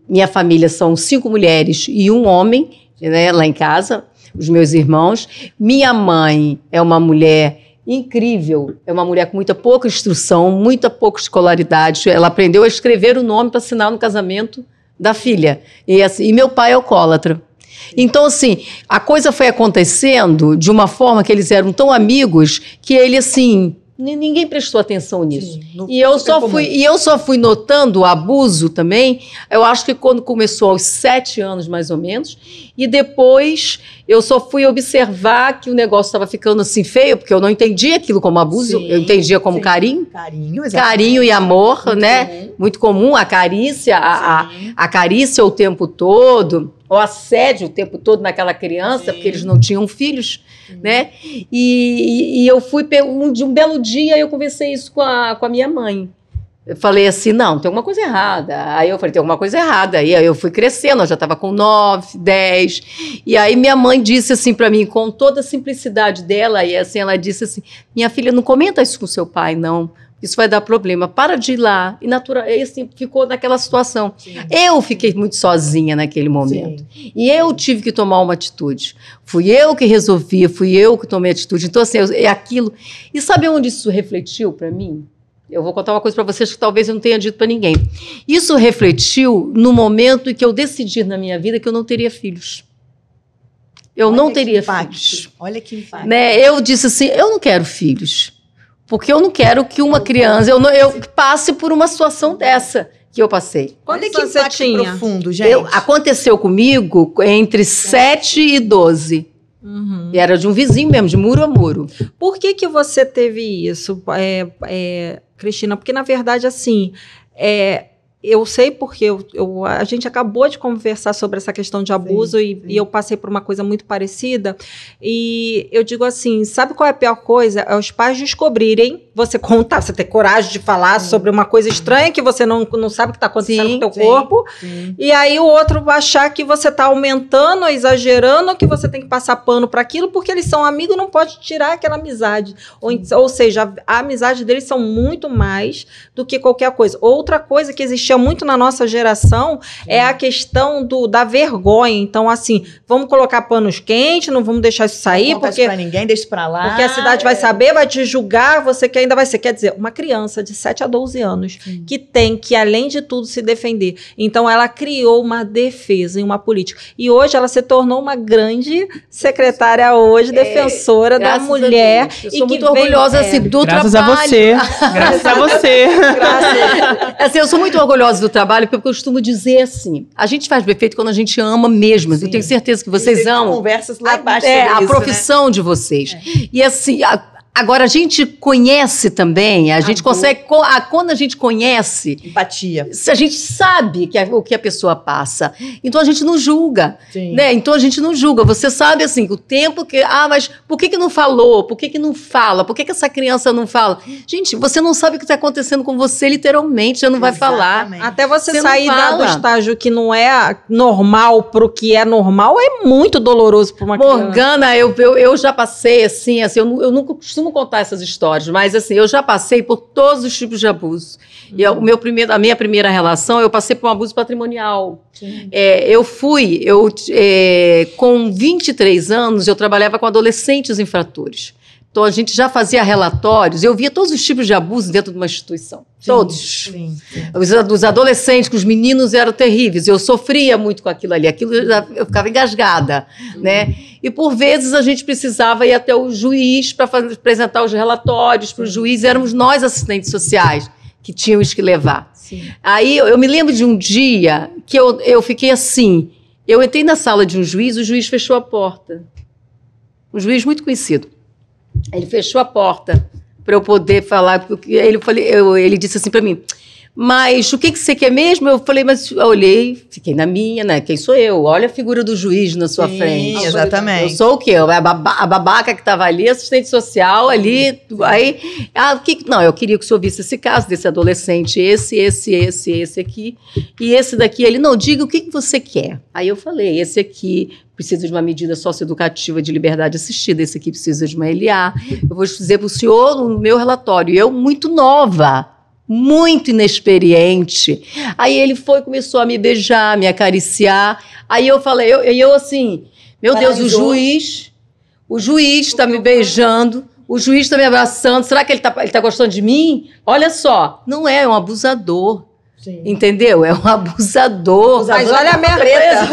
minha família são 5 mulheres e um homem, né, lá em casa. Os meus irmãos. Minha mãe é uma mulher incrível, é uma mulher com muita pouca instrução, muita pouca escolaridade. Ela aprendeu a escrever o nome para assinar no casamento da filha. E meu pai é alcoólatra. Então, assim, a coisa foi acontecendo de uma forma que eles eram tão amigos que ele, assim, ninguém prestou atenção nisso. Sim, e eu só fui notando o abuso também, eu acho que quando começou aos 7 anos, mais ou menos, e depois eu só fui observar que o negócio estava ficando assim feio, porque eu não entendia aquilo como abuso, eu entendia como carinho. Carinho e amor, muito, né? Comum. Muito comum, a carícia, a carícia o tempo todo. o assédio o tempo todo naquela criança, porque eles não tinham filhos, né? E eu fui, um belo dia, eu conversei isso com a minha mãe. Eu falei assim, não, tem alguma coisa errada. Aí eu falei, tem alguma coisa errada. E aí eu fui crescendo, eu já estava com 9, 10. E aí minha mãe disse assim para mim, com toda a simplicidade dela, e assim, ela disse assim, minha filha, não comenta isso com seu pai, não. Isso vai dar problema. Para de ir lá. E assim, ficou naquela situação. Sim. Eu fiquei muito sozinha naquele momento. Sim. E eu tive que tomar uma atitude. Fui eu que resolvi, fui eu que tomei atitude. Então, assim, é aquilo. E sabe onde isso refletiu para mim? Eu vou contar uma coisa para vocês que talvez eu não tenha dito para ninguém. Isso refletiu no momento em que eu decidi na minha vida que eu não teria filhos. Eu não teria filhos. Olha que impacto. Né? Eu disse assim, eu não quero filhos. Porque eu não quero que uma criança... Eu passe por uma situação dessa que eu passei. Olha que impacto profundo, gente. Aconteceu comigo entre 7 e 12. Uhum. E era de um vizinho mesmo, de muro a muro. Por que você teve isso, Cristina? Porque, na verdade, assim... eu sei porque a gente acabou de conversar sobre essa questão de abuso e eu passei por uma coisa muito parecida. E eu digo assim, sabe qual é a pior coisa? É os pais descobrirem, você contar, você ter coragem de falar sobre uma coisa estranha que você não sabe o que está acontecendo com o teu corpo. Sim. E aí o outro achar que você está aumentando, exagerando, que você tem que passar pano para aquilo, porque eles são amigos, não pode tirar aquela amizade. Ou seja, a amizade deles são muito mais do que qualquer coisa. Outra coisa que existia muito na nossa geração é a questão da vergonha. Então, assim, vamos colocar panos quentes, não vamos deixar isso sair, não porque pra ninguém, deixa pra lá. Porque a cidade vai saber, vai te julgar, você que ainda vai ser. Quer dizer, uma criança de 7 a 12 anos que tem que, além de tudo, se defender. Então, ela criou uma defesa e uma política. E hoje ela se tornou uma grande secretária hoje, defensora da mulher. Eu sou muito orgulhosa assim, do graças trabalho. A você. Graças a você. Assim, eu sou muito orgulhosa do trabalho, porque eu costumo dizer assim, a gente faz bem feito quando a gente ama mesmo. Sim. Eu tenho certeza que vocês amam. Conversas lá abaixo a profissão, né, de vocês. E assim, agora a gente conhece também, a gente consegue, quando a gente conhece... Empatia. A gente sabe o que a pessoa passa. Então a gente não julga. Né? Então a gente não julga. Você sabe assim, o tempo que... mas por que não falou? Por que não fala? Por que essa criança não fala? Gente, você não sabe o que está acontecendo com você, literalmente, você não vai falar. Até você sair do estágio que não é normal para o que é normal, é muito doloroso para uma criança. Morgana, eu já passei assim, eu nunca costumo contar essas histórias, mas assim, eu já passei por todos os tipos de abuso. E a minha primeira relação, eu passei por um abuso patrimonial. Com 23 anos, eu trabalhava com adolescentes infratores. Então, a gente já fazia relatórios, eu via todos os tipos de abuso dentro de uma instituição. Todos. Sim. Os adolescentes, com os meninos, eram terríveis. Eu sofria muito com aquilo ali. Eu ficava engasgada, né? E, por vezes, a gente precisava ir até o juiz para apresentar os relatórios para o juiz. Éramos nós, assistentes sociais, que tínhamos que levar. Sim. Aí, eu me lembro de um dia que eu fiquei assim. Eu entrei na sala de um juiz, o juiz fechou a porta. Um juiz muito conhecido. Ele fechou a porta para eu poder falar, porque ele disse assim para mim, mas o que você quer mesmo? Eu falei, mas eu olhei, fiquei na minha, né? Quem sou eu? Olha a figura do juiz na sua frente. Exatamente. Eu sou o quê? A babaca que estava ali, assistente social ali, aí... Não, eu queria que o senhor visse esse caso desse adolescente, esse aqui, e esse daqui. Ele, não, diga o que você quer. Aí eu falei, esse aqui precisa de uma medida socioeducativa de liberdade assistida, esse aqui precisa de uma LA. Eu vou dizer para o senhor no meu relatório, eu muito nova, muito inexperiente. Aí ele começou a me beijar, me acariciar. Aí eu falei, eu assim, meu Deus, o juiz está me beijando, o juiz está me abraçando, será que ele tá gostando de mim? Olha só, não é um abusador. Sim. Entendeu? É um abusador. Mas olha a minha preta.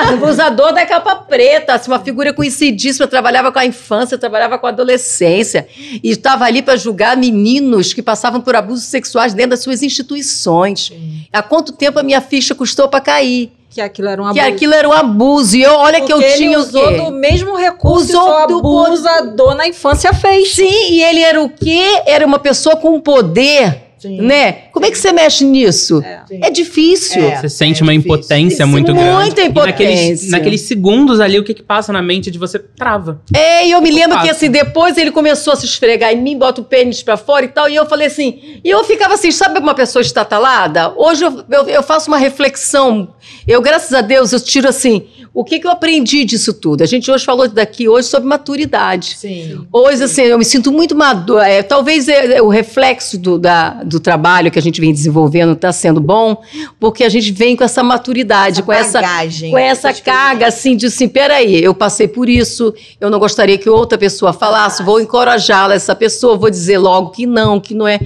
Um abusador da capa preta. Assim, uma figura conhecidíssima. Eu trabalhava com a infância, eu trabalhava com a adolescência. E estava ali para julgar meninos que passavam por abusos sexuais dentro das suas instituições. Sim. Há quanto tempo a minha ficha custou para cair? Que aquilo era um abuso. Que aquilo era um abuso. E olha porque que eu tinha o quê? Ele usou do mesmo recurso que o abusador na infância fez. Sim, e ele era o quê? Era uma pessoa com poder. né? Como é que você mexe nisso? É difícil. Você sente uma impotência muito grande. Muita impotência. E naqueles segundos ali, o que passa na mente de você trava. E eu me lembro que assim, depois ele começou a se esfregar em mim, bota o pênis pra fora e tal, e eu falei assim, e eu ficava assim, sabe uma pessoa estatalada? Hoje eu faço uma reflexão, graças a Deus, eu tiro assim, o que eu aprendi disso tudo? A gente hoje falou daqui hoje sobre maturidade. Sim. Hoje, assim, eu me sinto muito madura. Talvez o reflexo do trabalho que a gente vem desenvolvendo está sendo bom, porque a gente vem com essa maturidade, com essa carga, assim, de assim, peraí, eu passei por isso, eu não gostaria que outra pessoa falasse, vou encorajá-la, essa pessoa, vou dizer logo que não é.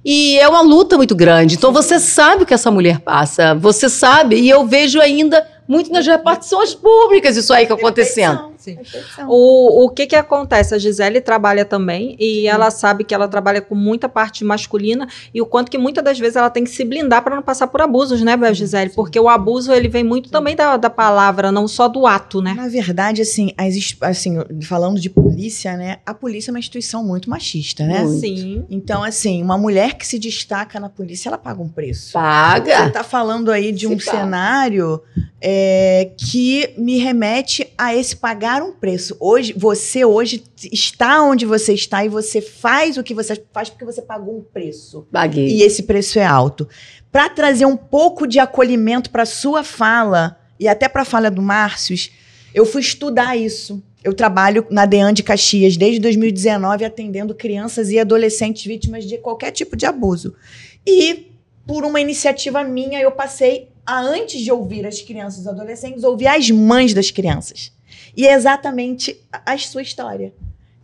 E é uma luta muito grande. Então, você sabe o que essa mulher passa, você sabe, e eu vejo ainda muito nas repartições públicas isso aí que acontecendo. O que acontece? A Gisele trabalha também e ela sabe que ela trabalha com muita parte masculina e o quanto que muitas das vezes ela tem que se blindar para não passar por abusos, né, Gisele? Porque o abuso, ele vem muito também da palavra, não só do ato, né? Na verdade, assim, falando de polícia, né, a polícia é uma instituição muito machista, né? Sim. Então, assim, uma mulher que se destaca na polícia, ela paga um preço. Paga. Você tá falando aí de um cenário que me remete a esse pagar um preço. Você hoje está onde você está e você faz o que você faz porque você pagou um preço. Paguei. E esse preço é alto. Para trazer um pouco de acolhimento para sua fala e até para a fala do Márcios, eu fui estudar isso. Eu trabalho na DEAN de Caxias desde 2019 atendendo crianças e adolescentes vítimas de qualquer tipo de abuso. E por uma iniciativa minha, eu passei antes de ouvir as crianças e adolescentes, ouvir as mães das crianças. E é exatamente a sua história.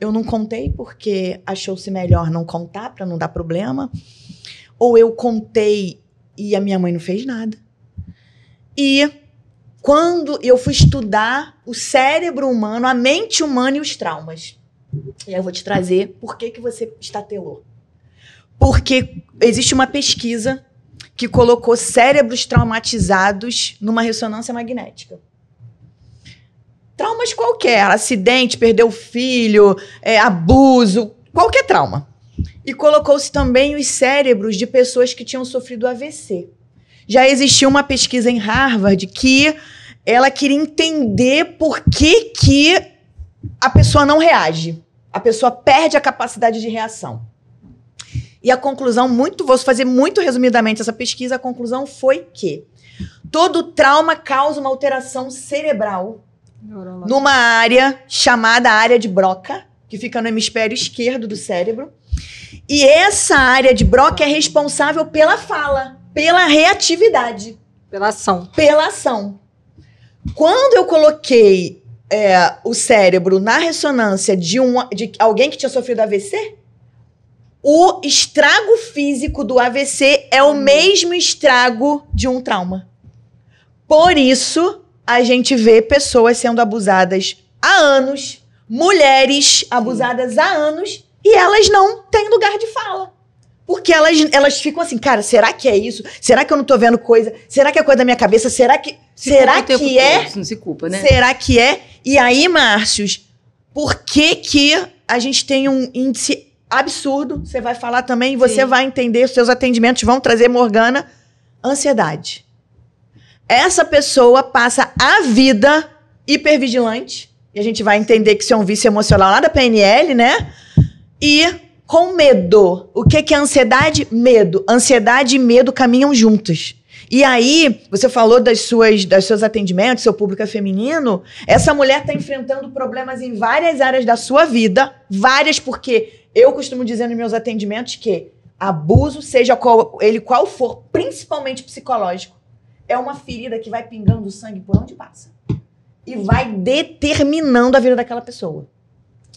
Eu não contei porque achou-se melhor não contar para não dar problema. Ou eu contei e a minha mãe não fez nada. E quando eu fui estudar o cérebro humano, a mente humana e os traumas. E aí eu vou te trazer por que você estatelou. Porque existe uma pesquisa que colocou cérebros traumatizados numa ressonância magnética. Traumas qualquer, acidente, perder o filho, abuso, qualquer trauma. E colocou-se também os cérebros de pessoas que tinham sofrido AVC. Já existia uma pesquisa em Harvard que ela queria entender por que a pessoa não reage. A pessoa perde a capacidade de reação. E a conclusão, vou fazer muito resumidamente essa pesquisa, a conclusão foi que todo trauma causa uma alteração cerebral numa área chamada área de Broca, que fica no hemisfério esquerdo do cérebro. E essa área de Broca é responsável pela fala, pela reatividade. Pela ação. Pela ação. Quando eu coloquei o cérebro na ressonância de alguém que tinha sofrido AVC, o estrago físico do AVC é o mesmo estrago de um trauma. Por isso, a gente vê pessoas sendo abusadas há anos, mulheres abusadas há anos, e elas não têm lugar de fala. Porque elas ficam assim, cara, será que é isso? Será que eu não tô vendo coisa? Será que é coisa da minha cabeça? Será que é? Não se culpa, né? Será que é? E aí, Márcios, por que a gente tem um índice absurdo? Você vai falar também e você vai entender, os seus atendimentos vão trazer, Morgana, ansiedade. Essa pessoa passa a vida hipervigilante, e a gente vai entender que isso é um vício emocional lá da PNL, né? E com medo. O que é ansiedade? Medo. Ansiedade e medo caminham juntos. E aí, você falou dos seus atendimentos, seu público é feminino, essa mulher está enfrentando problemas em várias áreas da sua vida, várias, porque eu costumo dizer nos meus atendimentos que abuso, seja qual for, principalmente psicológico, é uma ferida que vai pingando sangue por onde passa. E vai determinando a vida daquela pessoa.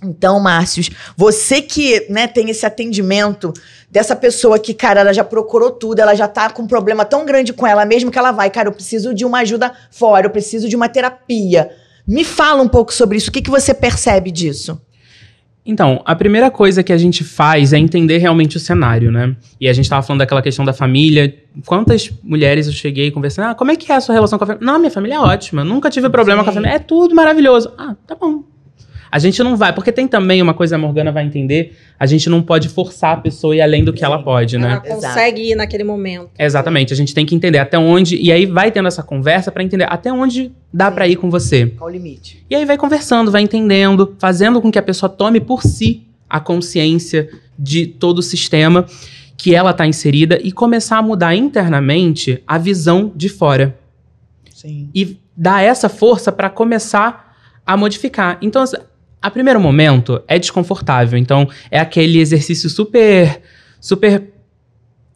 Então, Márcios, você que, né, tem esse atendimento dessa pessoa que, cara, ela já procurou tudo, ela já tá com um problema tão grande com ela mesmo que ela vai, cara, eu preciso de uma ajuda fora, eu preciso de uma terapia. Me fala um pouco sobre isso, o que você percebe disso? Então, a primeira coisa que a gente faz é entender realmente o cenário, né? E a gente tava falando daquela questão da família. Quantas mulheres eu cheguei conversando, como é que é a sua relação com a família? Não, minha família é ótima, nunca tive problema com a família, é tudo maravilhoso. Ah, tá bom. A gente não vai, porque tem também uma coisa, a Morgana vai entender, a gente não pode forçar a pessoa a ir além do que ela pode, né? Ela consegue ir naquele momento. Exatamente, a gente tem que entender até onde, e aí vai tendo essa conversa pra entender até onde dá pra ir com você. Qual o limite? E aí vai conversando, vai entendendo, fazendo com que a pessoa tome por si a consciência de todo o sistema que ela tá inserida e começar a mudar internamente a visão de fora. Sim. E dar essa força pra começar a modificar. Então, a primeiro momento é desconfortável. Então, é aquele exercício super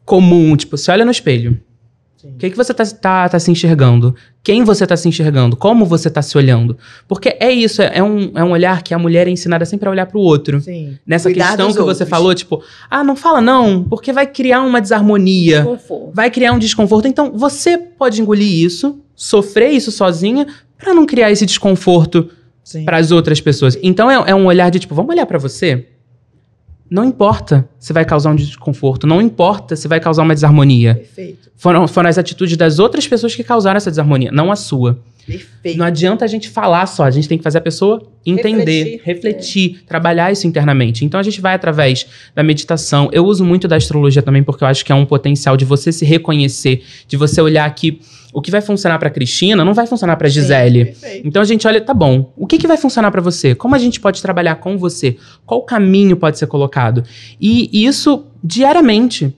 comum. Tipo, você olha no espelho. O que você tá se enxergando? Quem você tá se enxergando? Como você tá se olhando? Porque é isso, é um olhar que a mulher é ensinada sempre a olhar pro outro. Sim. Nessa Cuidar questão dos que você outros. falou, tipo, não fala não, porque vai criar uma desarmonia. Conforto. Vai criar um desconforto. Então, você pode engolir isso, sofrer isso sozinha, pra não criar esse desconforto Sim. para as outras pessoas. Então, é um olhar de tipo, vamos olhar pra você? Não importa se vai causar um desconforto, não importa se vai causar uma desarmonia. Perfeito. Foram as atitudes das outras pessoas que causaram essa desarmonia, não a sua. Perfeito. Não adianta a gente falar só, a gente tem que fazer a pessoa entender, refletir, trabalhar isso internamente. Então a gente vai através da meditação. Eu uso muito da astrologia também porque eu acho que é um potencial de você se reconhecer, de você olhar que o que vai funcionar pra Cristina não vai funcionar pra Gisele. Perfeito. Então a gente olha, tá bom, o que vai funcionar pra você? Como a gente pode trabalhar com você? Qual caminho pode ser colocado? E isso diariamente.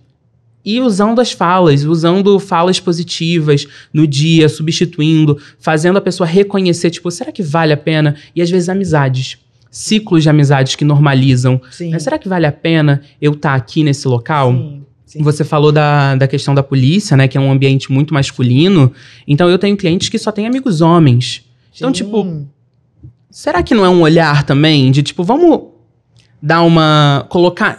E usando as falas, usando falas positivas no dia, substituindo, fazendo a pessoa reconhecer, tipo, será que vale a pena? E às vezes amizades, ciclos de amizades que normalizam. Sim. Mas será que vale a pena eu estar aqui nesse local? Sim. Sim. Você falou da questão da polícia, né? Que é um ambiente muito masculino. Então eu tenho clientes que só têm amigos homens. Então, Sim. tipo, será que não é um olhar também de, tipo, vamos dar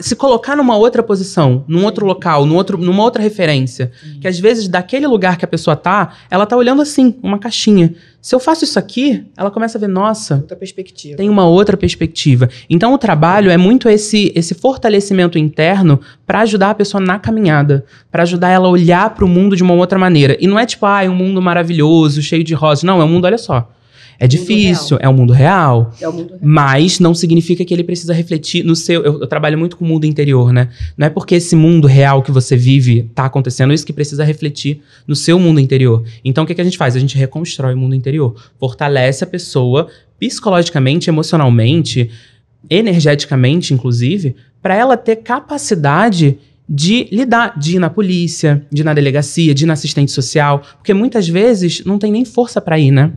se colocar numa outra posição, num outro local, numa outra referência. Que às vezes, daquele lugar que a pessoa tá, ela tá olhando assim, uma caixinha. Se eu faço isso aqui, ela começa a ver, nossa, Outra perspectiva. tem uma outra perspectiva. Então, o trabalho é muito esse fortalecimento interno para ajudar a pessoa na caminhada, para ajudar ela a olhar para o mundo de uma outra maneira. E não é tipo, um mundo maravilhoso, cheio de rosas. Não, é um mundo, olha só. É difícil, é o mundo real. É o mundo real. Mas não significa que ele precisa refletir no seu... Eu trabalho muito com o mundo interior, né? Não é porque esse mundo real que você vive tá acontecendo isso que precisa refletir no seu mundo interior. Então, o que a gente faz? A gente reconstrói o mundo interior. Fortalece a pessoa psicologicamente, emocionalmente, energeticamente, inclusive, para ela ter capacidade de lidar, de ir na polícia, de ir na delegacia, de ir na assistente social. Porque muitas vezes não tem nem força para ir, né?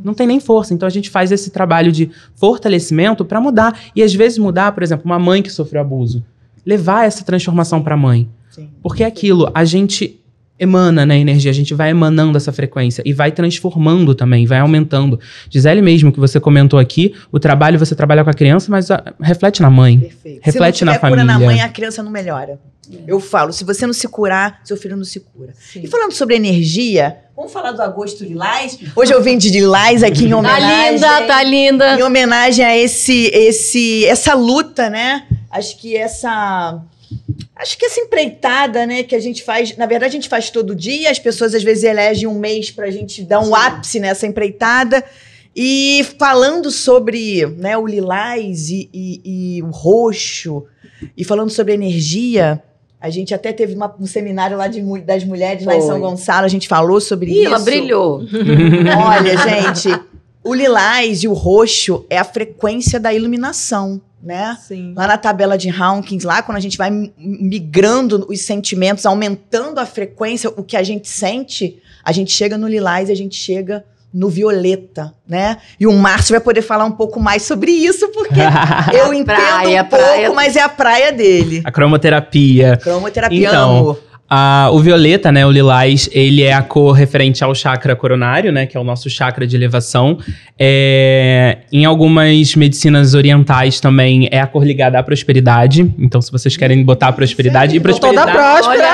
Não tem nem força. Então a gente faz esse trabalho de fortalecimento para mudar. E às vezes mudar, por exemplo, uma mãe que sofreu abuso. Levar essa transformação para a mãe. Sim. Porque é aquilo, a gente emana, né, energia, a gente vai emanando essa frequência e vai transformando também, vai aumentando. Gisele mesmo, que você comentou aqui, o trabalho, você trabalha com a criança, mas reflete na mãe. Perfeito. Reflete se não na tiver cura família. na mãe, a criança não melhora. Eu falo, se você não se curar, seu filho não se cura. Sim. E falando sobre energia, vamos falar do agosto lilás? Hoje eu vim de lilás aqui em homenagem. Tá linda. Em homenagem a essa luta, né? Acho que essa empreitada, né, que a gente faz, na verdade a gente faz todo dia, as pessoas às vezes elegem um mês pra gente dar um ápice nessa empreitada. E falando sobre, né, o lilás e o roxo, e falando sobre energia, a gente até teve um seminário lá das mulheres lá em São Gonçalo, a gente falou sobre isso. Ela brilhou. Olha, gente, o lilás e o roxo é a frequência da iluminação, né? Sim. Lá na tabela de Hawkins, lá quando a gente vai migrando os sentimentos, aumentando a frequência, o que a gente sente, a gente chega no lilás e a gente chega no violeta, né? E o Márcio vai poder falar um pouco mais sobre isso, porque eu entendo um pouco, mas é a praia dele. A cromoterapia. Cromoterapia, Então, amo. O violeta, né, o lilás, ele é a cor referente ao chakra coronário, né, que é o nosso chakra de elevação. Em algumas medicinas orientais também é a cor ligada à prosperidade. Então, se vocês querem botar prosperidade... E prosperidade... Toda próspera.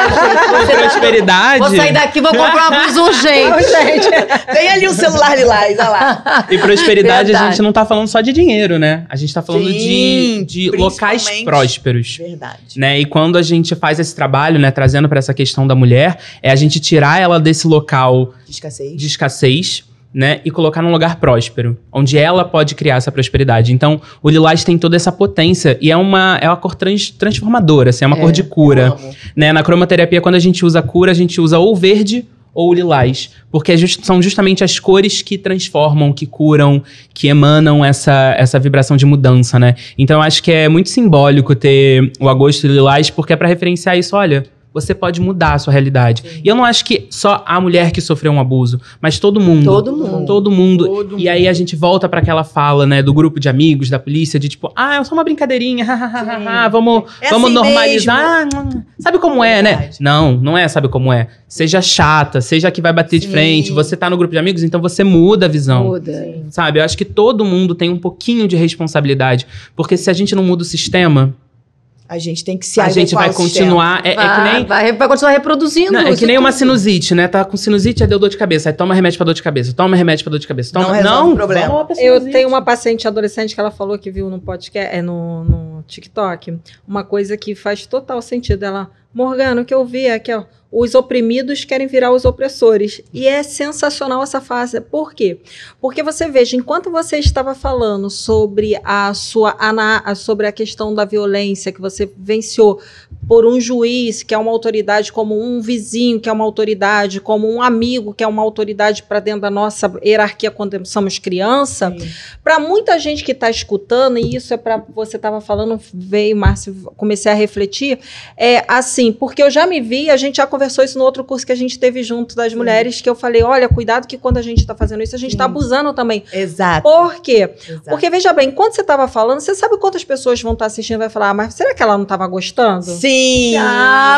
Olha, gente, prosperidade... vou sair daqui, vou comprar uma blusa urgente. Gente, tem ali o celular lilás, olha lá. E prosperidade, Verdade. a gente não tá falando só de dinheiro, né? A gente tá falando Sim, de locais principalmente. prósperos. Verdade. Né? E quando a gente faz esse trabalho, né, trazendo para essa questão da mulher, é a gente tirar ela desse local De escassez. de escassez né, e colocar num lugar próspero, onde ela pode criar essa prosperidade. Então, o lilás tem toda essa potência e é uma cor transformadora, assim, é uma cor de cura. Né? Na cromoterapia, quando a gente usa cura, a gente usa ou verde ou lilás, porque são justamente as cores que transformam, que curam, que emanam essa vibração de mudança, né? Então, eu acho que é muito simbólico ter o agosto e o lilás, porque é para referenciar isso, olha... Você pode mudar a sua realidade. Sim. E eu não acho que só a mulher que sofreu um abuso, mas todo mundo. Todo mundo. E aí a gente volta para aquela fala, né, do grupo de amigos, da polícia, de tipo, é só uma brincadeirinha, vamos assim normalizar. Sabe como é, né? Não é sabe como é. Seja chata, seja a que vai bater de frente. Você tá no grupo de amigos, então você muda a visão. Muda. Sabe? Eu acho que todo mundo tem um pouquinho de responsabilidade. Porque se a gente não muda o sistema... A gente tem que se A gente vai continuar... Vai continuar reproduzindo. Não, é que nem uma sinusite, né? Tá com sinusite, aí deu dor de cabeça. Aí toma remédio pra dor de cabeça. Toma remédio pra dor de cabeça. Não problema. Eu tenho uma paciente adolescente que ela falou que viu no podcast, no TikTok, uma coisa que faz total sentido. Ela, Morgana, o que eu vi é que... os oprimidos querem virar os opressores. E é sensacional essa fase. Por quê? Porque você veja, enquanto você estava falando sobre sobre a questão da violência que você venceu por um juiz, que é uma autoridade, como um vizinho, que é uma autoridade, como um amigo, que é uma autoridade para dentro da nossa hierarquia quando somos criança, para muita gente que está escutando, e isso é para você estava falando, veio, Márcio, comecei a refletir, assim, porque eu já me vi, a gente já conversou isso no outro curso que a gente teve junto das mulheres, que eu falei, olha, cuidado que quando a gente está fazendo isso, a gente está abusando também. Exato. Por quê? Porque, veja bem, enquanto você estava falando, você sabe quantas pessoas vão estar assistindo e vai falar, mas será que ela não estava gostando? Sim.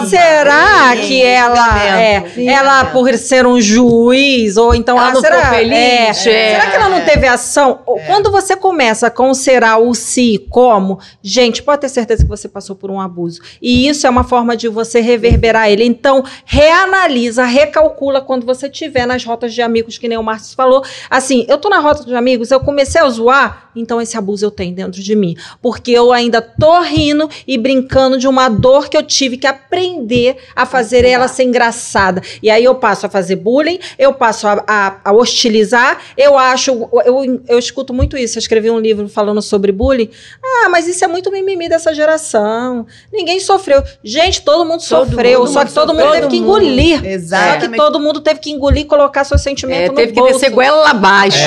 Será que ela por ser um juiz, ou então... ela não ficou feliz? Será que ela não teve ação? Quando você começa com o será, o se, como, gente, pode ter certeza que você passou por um abuso. E isso é uma forma de você reverberar ele. Então, reanalisa, recalcula quando você estiver nas rotas de amigos, que nem o Márcio falou. Assim, eu tô na rota de amigos, eu comecei a zoar, então esse abuso eu tenho dentro de mim. Porque eu ainda tô rindo e brincando de uma dor que eu tive que aprender a fazer ela ser engraçada. E aí eu passo a fazer bullying, eu passo a hostilizar, eu escuto muito isso. Eu escrevi um livro falando sobre bullying. Mas isso é muito mimimi dessa geração. Ninguém sofreu. Gente, todo mundo sofreu, só que todo mundo teve que engolir. Exatamente. Só que todo mundo teve que engolir e colocar seu sentimento no teve bolso. que descer goela abaixo.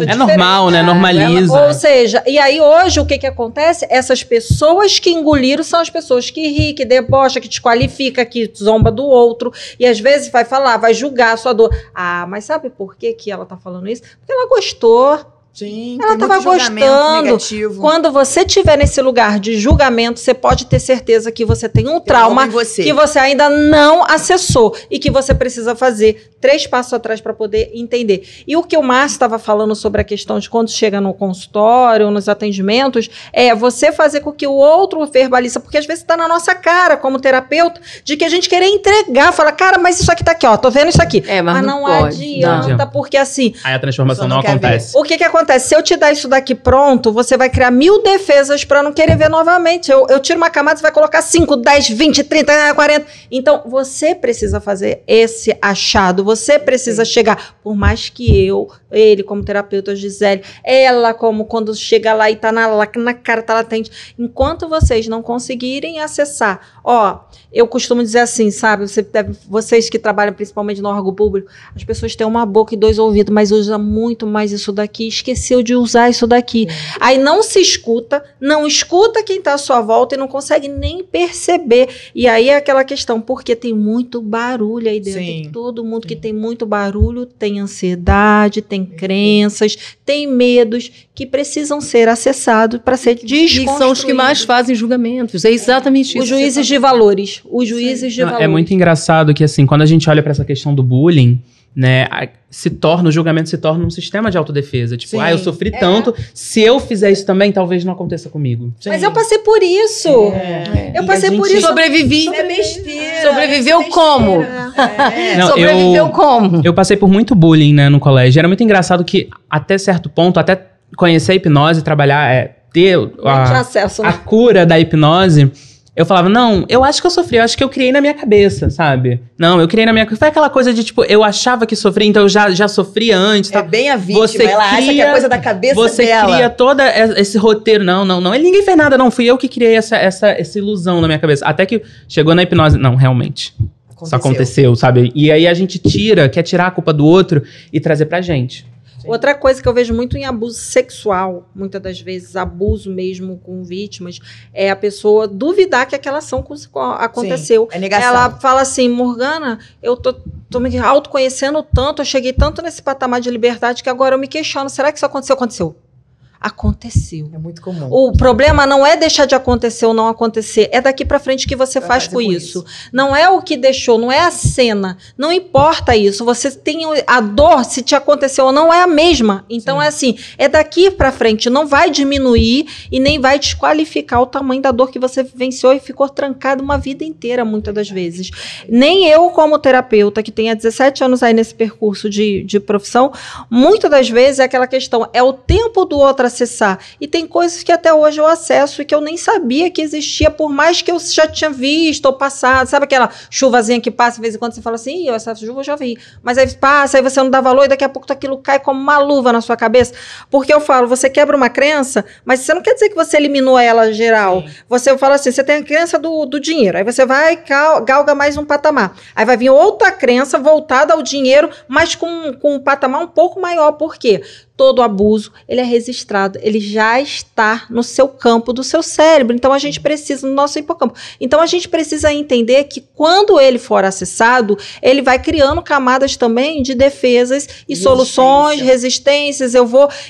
É normal, né? Normaliza. Ou seja, e aí hoje o que acontece? Essas pessoas que engoliram são as pessoas que ri, que debocha, que desqualifica, que zomba do outro. E às vezes vai falar, vai julgar a sua dor. Mas sabe por que ela tá falando isso? Porque ela gostou. Sim, ela estava gostando. Negativo. Quando você estiver nesse lugar de julgamento, você pode ter certeza que você tem um trauma que você ainda não acessou e que você precisa fazer 3 passos atrás para poder entender. E o que o Márcio estava falando sobre a questão de quando chega no consultório, nos atendimentos, é você fazer com que o outro verbalize, porque às vezes está na nossa cara, como terapeuta, de que a gente querer entregar, fala, cara, mas isso aqui tá aqui, ó, tô vendo isso aqui. Mas não adianta, porque assim... Aí a transformação não acontece. O que acontece? Se eu te dar isso daqui pronto, você vai criar 1000 defesas para não querer ver novamente. Eu tiro uma camada, você vai colocar 5, 10, 20, 30, 40. Então, você precisa fazer esse achado. Você precisa chegar. Por mais que ele como terapeuta, Gisele, ela como quando chega lá e tá na cara, tá latente. Enquanto vocês não conseguirem acessar, eu costumo dizer assim, sabe? Vocês que trabalham principalmente no órgão público, as pessoas têm uma boca e 2 ouvidos, mas usam muito mais isso daqui, esqueceu de usar isso daqui. Aí não se escuta, não escuta quem está à sua volta e não consegue nem perceber. E aí é aquela questão, porque tem muito barulho aí dentro. Sim. Todo mundo que tem muito barulho tem ansiedade, tem crenças, tem medos que precisam ser acessados para ser desconstruídos. E são os que mais fazem julgamentos. É exatamente isso. Os juízes de valores. Os juízes de valores. É muito engraçado que, assim, quando a gente olha para essa questão do bullying, né, o julgamento se torna um sistema de autodefesa. Tipo, eu sofri tanto, se eu fizer isso também, talvez não aconteça comigo. Sim. Mas eu passei por isso. Eu passei por isso. Sobrevivi. É besteira. Sobreviveu como? Sobreviveu como? Eu passei por muito bullying, né, no colégio. Era muito engraçado que, até certo ponto, até conhecer a hipnose, trabalhar, ter a cura da hipnose, Eu falava, não, eu acho que eu sofri, eu acho que eu criei na minha cabeça, sabe? Não, eu criei na minha cabeça. Foi aquela coisa de, tipo, eu achava que sofria, então eu já sofria antes. É bem a vítima, ela acha que é coisa da cabeça dela. Você cria todo esse roteiro. Não. Ninguém fez nada, não. Fui eu que criei essa ilusão na minha cabeça. Até que chegou na hipnose. Não, realmente. Isso aconteceu, sabe? E aí a gente quer tirar a culpa do outro e trazer pra gente. Outra coisa que eu vejo muito em abuso sexual, muitas das vezes abuso mesmo com vítimas, é a pessoa duvidar que aquela ação aconteceu. Sim, é negação. Ela fala assim, Morgana, eu tô me autoconhecendo tanto, eu cheguei tanto nesse patamar de liberdade que agora eu me questiono, será que isso aconteceu? Aconteceu. É muito comum. O problema não é deixar de acontecer ou não acontecer, é daqui pra frente que você faz com isso. Não é o que deixou, não é a cena, não importa isso. Você tem a dor, se te aconteceu ou não, é a mesma. Então é assim, é daqui pra frente, não vai diminuir e nem vai desqualificar o tamanho da dor que você vivenciou e ficou trancado uma vida inteira, muitas das vezes. Nem eu, como terapeuta, que tenho há 17 anos aí nesse percurso de profissão, muitas das vezes é aquela questão, é o tempo do outro acessar. E tem coisas que até hoje eu acesso e que eu nem sabia que existia, por mais que eu já tinha visto ou passado. Sabe aquela chuvazinha que passa de vez em quando você fala assim, essa chuva eu já vi. Mas aí passa, aí você não dá valor e daqui a pouco aquilo cai como uma luva na sua cabeça. Porque eu falo, você quebra uma crença, mas você não quer dizer que você eliminou ela geral. Sim. Você fala assim, você tem a crença do dinheiro, aí você vai galga mais um patamar. Aí vai vir outra crença voltada ao dinheiro, mas com um patamar um pouco maior. Por quê? Todo abuso, ele é registrado, ele já está no seu campo do seu cérebro, então a gente precisa, no nosso hipocampo. Então a gente precisa entender que quando ele for acessado, ele vai criando camadas também de defesas e soluções, resistências,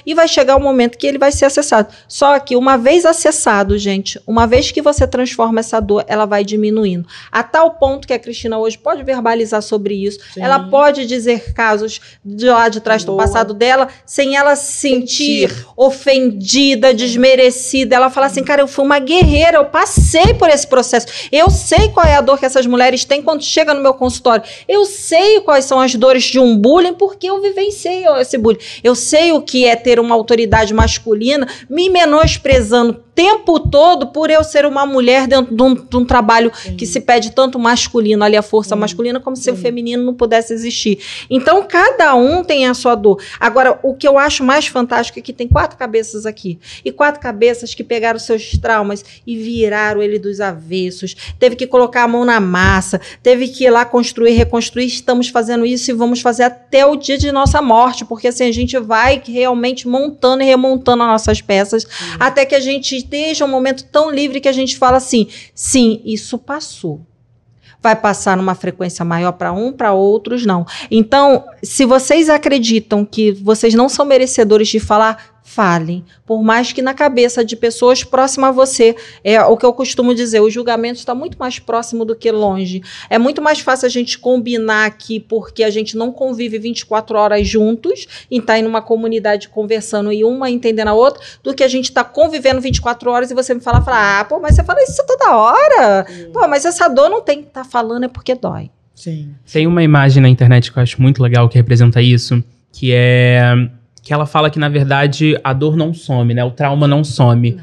e vai chegar o momento que ele vai ser acessado. Só que uma vez acessado, gente, uma vez que você transforma essa dor, ela vai diminuindo. A tal ponto que a Cristina hoje pode verbalizar sobre isso, ela pode dizer casos de lá de trás do passado dela, sem ela se sentir ofendida, desmerecida. Ela fala assim, cara, eu fui uma guerreira, eu passei por esse processo. Eu sei qual é a dor que essas mulheres têm quando chegam no meu consultório. Eu sei quais são as dores de um bullying, porque eu vivenciei esse bullying. Eu sei o que é ter uma autoridade masculina me menosprezando o tempo todo por eu ser uma mulher dentro de um trabalho que se pede tanto masculino, ali a força masculina, como se o feminino não pudesse existir. Então, cada um tem a sua dor. Agora, o que eu acho mais fantástico é que tem 4 cabeças aqui. E 4 cabeças que pegaram seus traumas e viraram ele dos avessos. Teve que colocar a mão na massa, teve que ir lá construir, reconstruir. Estamos fazendo isso e vamos fazer até o dia de nossa morte, porque assim a gente vai realmente montando e remontando as nossas peças, até que a gente esteja um momento tão livre que a gente fala assim, sim, isso passou. Vai passar numa frequência maior para para outros não. Então, se vocês acreditam que vocês não são merecedores de falar, falem. Por mais que na cabeça de pessoas próximas a você, é o que eu costumo dizer, o julgamento está muito mais próximo do que longe. É muito mais fácil a gente combinar aqui, porque a gente não convive 24 horas juntos, e está em uma comunidade conversando e uma entendendo a outra, do que a gente está convivendo 24 horas e você me fala, pô, mas você fala isso toda hora. Pô, mas essa dor não tem que estar falando, é porque dói. Sim. Tem uma imagem na internet que eu acho muito legal que representa isso, que ela fala que, na verdade, a dor não some, né? O trauma não some.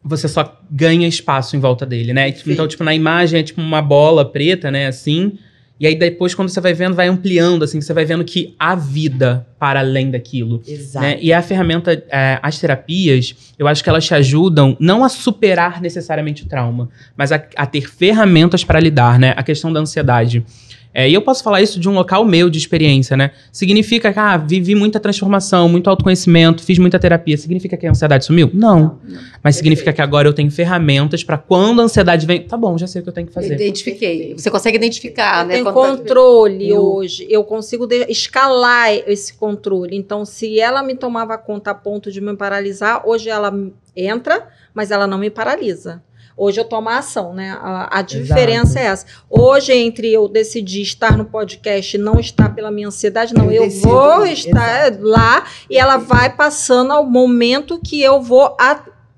Você só ganha espaço em volta dele, né? Então, tipo, na imagem é tipo uma bola preta, né? Assim. E aí, depois, quando você vai vendo, vai ampliando, assim. Você vai vendo que há vida para além daquilo. Exato. Né? E a ferramenta, as terapias, eu acho que elas te ajudam não a superar necessariamente o trauma, mas a ter ferramentas para lidar, né? A questão da ansiedade. E eu posso falar isso de um local meu de experiência, né? Significa que, vivi muita transformação, muito autoconhecimento, fiz muita terapia. Significa que a ansiedade sumiu? Não. Mas significa que agora eu tenho ferramentas para quando a ansiedade vem... Tá bom, já sei o que eu tenho que fazer. Identifiquei. Você consegue identificar, né? Tem controle hoje. Eu consigo escalar esse controle. Então, se ela me tomava conta a ponto de me paralisar, hoje ela entra, mas ela não me paralisa. Hoje eu tomo a ação, né? A diferença é essa. Hoje, entre eu decidir estar no podcast e não estar pela minha ansiedade, não, eu vou estar lá e ela vai passando ao momento que eu vou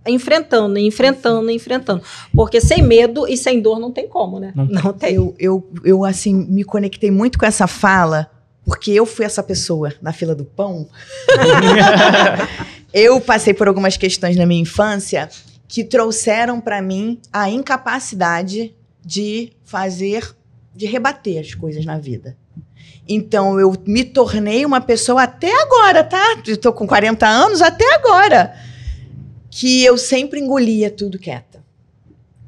enfrentando. Porque sem medo e sem dor não tem como, né? Não tem. Eu assim, me conectei muito com essa fala, porque eu fui essa pessoa na fila do pão. Eu passei por algumas questões na minha infância. que trouxeram para mim a incapacidade de rebater as coisas na vida. Então, eu me tornei uma pessoa até agora, tá? Eu tô com 40 anos, até agora, que eu sempre engolia tudo quieta.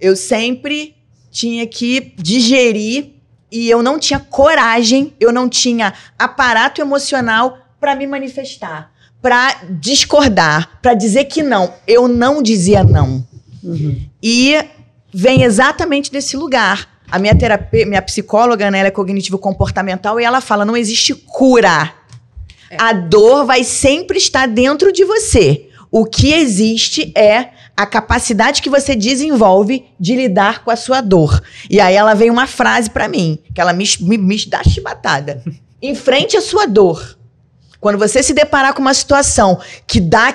Eu sempre tinha que digerir e eu não tinha coragem, eu não tinha aparato emocional para me manifestar, para discordar, para dizer que não. Eu não dizia não. E vem exatamente desse lugar. A minha minha psicóloga, né, ela é cognitivo-comportamental e ela fala, não existe cura. A dor vai sempre estar dentro de você. O que existe é a capacidade que você desenvolve de lidar com a sua dor. E aí ela vem uma frase pra mim, que ela me dá chibatada. Enfrente a sua dor. Quando você se deparar com uma situação que dá